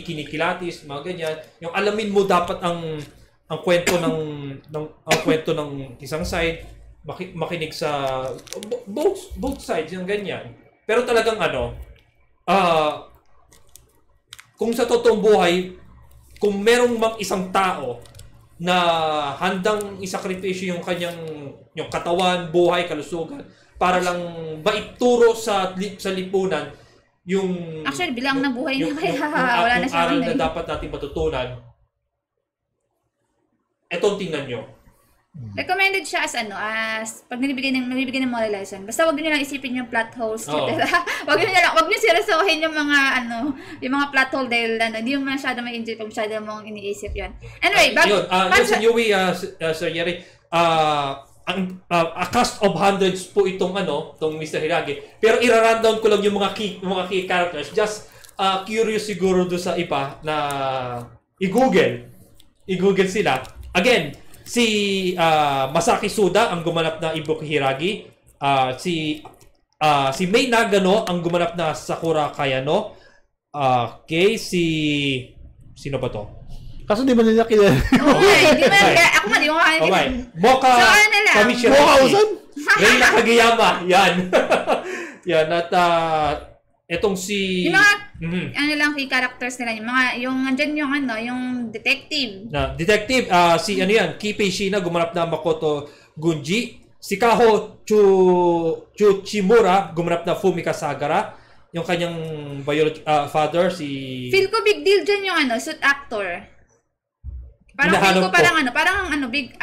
Speaker 2: kinikilatis, mga ganyan. Yung alamin mo dapat ang kwento ng isang side, makinig sa both sides, yung ganyan. Pero talagang kung sa totoong buhay, kung merong isang tao na handang isakripisyo yung katawan, buhay, kalusugan, para lang maituro sa lipunan yung
Speaker 1: actually bilang na buhay niya kaya wala na siya
Speaker 2: aral na dapat natin matutunan. Etong tingnan nyo.
Speaker 1: Recommended siya as pag nabibigyan ng moral lesson. Basta wag niyo lang isipin yung plot holes. Wag niyo seryosohin yung mga plot hole dahil hindi mo masyado ma-enjoy pag masyado mong iniisip 'yan. Anyway,
Speaker 2: listen, Yui, Sir Yeri, a cast of hundreds po itong Mr. Hiragi. Pero ira-rundown ko lang yung mga key characters. Just curious siguro do sa iba na i-google sila. Again, si Masaki Suda ang gumanap na Ibuki Hiragi. Si Mei Nagano ang gumanap na Sakura Kayano. Sino ba to?
Speaker 3: Kaso di ba nila kilala?
Speaker 1: Ako nga, di mo kakalimutan.
Speaker 2: Okay. Moka Kamishirashi. Reina Kageyama. Yan. Yan. At etong si...
Speaker 1: Yung mga ano lang key characters nila, yung andyan yung yung detective.
Speaker 2: Detective, si ano yan, Kipei Shina, gumanap na Makoto Gunji. Si Kaho Tsuchimura, gumanap na Fumika Sagara. Yung kanyang father, si...
Speaker 1: Feel ko big deal dyan yung suit actor. Parang feel ko parang big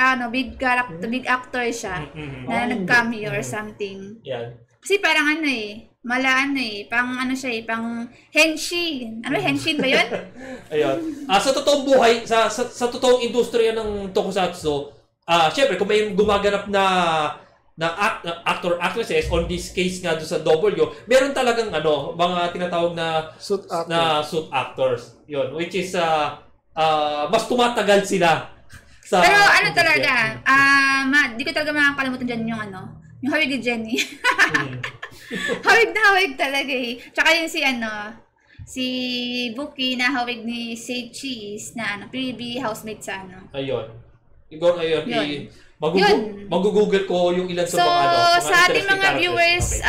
Speaker 1: character, big actor siya na nag-cameo or something.
Speaker 2: Yan.
Speaker 1: Kasi parang pang siya pang henshin. Henshin ba 'yun?
Speaker 2: Ayun. Sa totoong buhay, sa totoong industriya ng tokusatsu, syempre kung may gumaganap na actor actresses, on this case nga doon sa W, meron talagang mga tinatawag na suit actors. 'Yun, which is mas tumatagal sila sa...
Speaker 1: Pero talaga, di ko talaga makakalimutan dyan yung yung hawig ni Jenny. Hawig na hawig talaga eh. Tsaka yung si Buki na hawig ni Seichi na PB housemate sa
Speaker 2: Ayun. Ayun. Mag-google ko yung ilan sa mga
Speaker 1: So, sa ating mga viewers,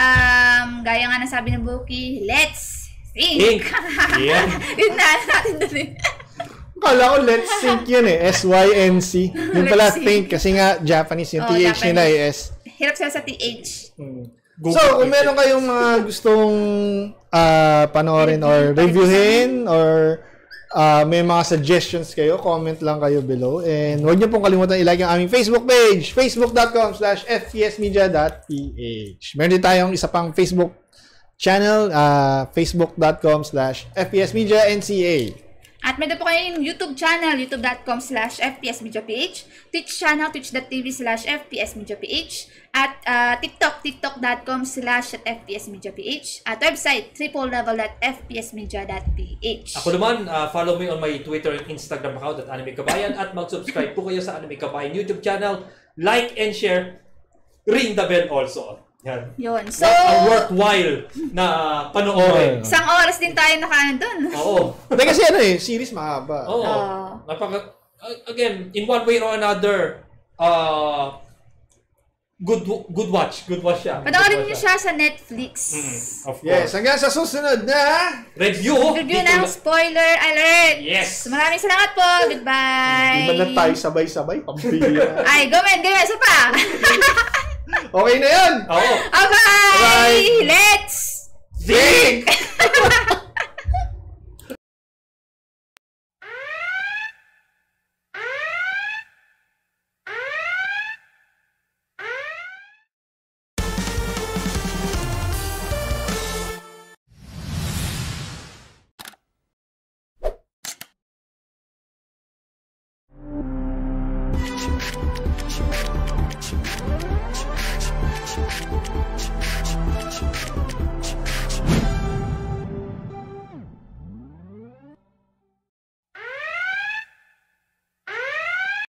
Speaker 1: gaya nga na sabi ng Buki, let's think!
Speaker 2: Yeah.
Speaker 1: Yun na natin doon eh.
Speaker 3: Kala ko let's think yun SYNC. Yung pala think kasi nga Japanese yung TH nila S.
Speaker 1: Hirap sila sa TH.
Speaker 3: So, kung meron kayong mga gustong panoorin or reviewin or may mga suggestions kayo, comment lang kayo below. And huwag niyo pong kalimutan i-like ang aming Facebook page, facebook.com/fpsmedia.ph. Meron din tayong isa pang Facebook channel, facebook.com/fpsmedianca.
Speaker 1: At meron po kayong YouTube channel, youtube.com/fpsmediaph, Twitch channel, twitch.tv/fpsmediaph, at TikTok, tiktok.com/fpsmediaph, at website, www.fpsmedia.ph.
Speaker 2: Ako naman, follow me on my Twitter and Instagram account at Anime Kabayan, at mag-subscribe po kayo sa Anime Kabayan YouTube channel, like and share, ring the bell also. Yan.
Speaker 1: Yun. So,
Speaker 2: worthwhile na panoorin.
Speaker 1: Isang oras din tayo doon.
Speaker 2: Oo.
Speaker 3: Kasi series mahaba.
Speaker 2: Oo. Again, in one way or another, good watch siya.
Speaker 1: Panoorin niyo siya sa Netflix.
Speaker 2: Of course.
Speaker 3: Yes, hanggang sa susunod na
Speaker 2: review
Speaker 1: ng Spoiler Alert.
Speaker 2: Yes.
Speaker 1: Maraming salamat po. Goodbye.
Speaker 3: Di ba na tayo sabay-sabay? Pambira.
Speaker 1: Ay, gomen, isa pa.
Speaker 3: Okay na yan.
Speaker 2: Oo.
Speaker 1: Okay.
Speaker 3: Bye.
Speaker 1: Let's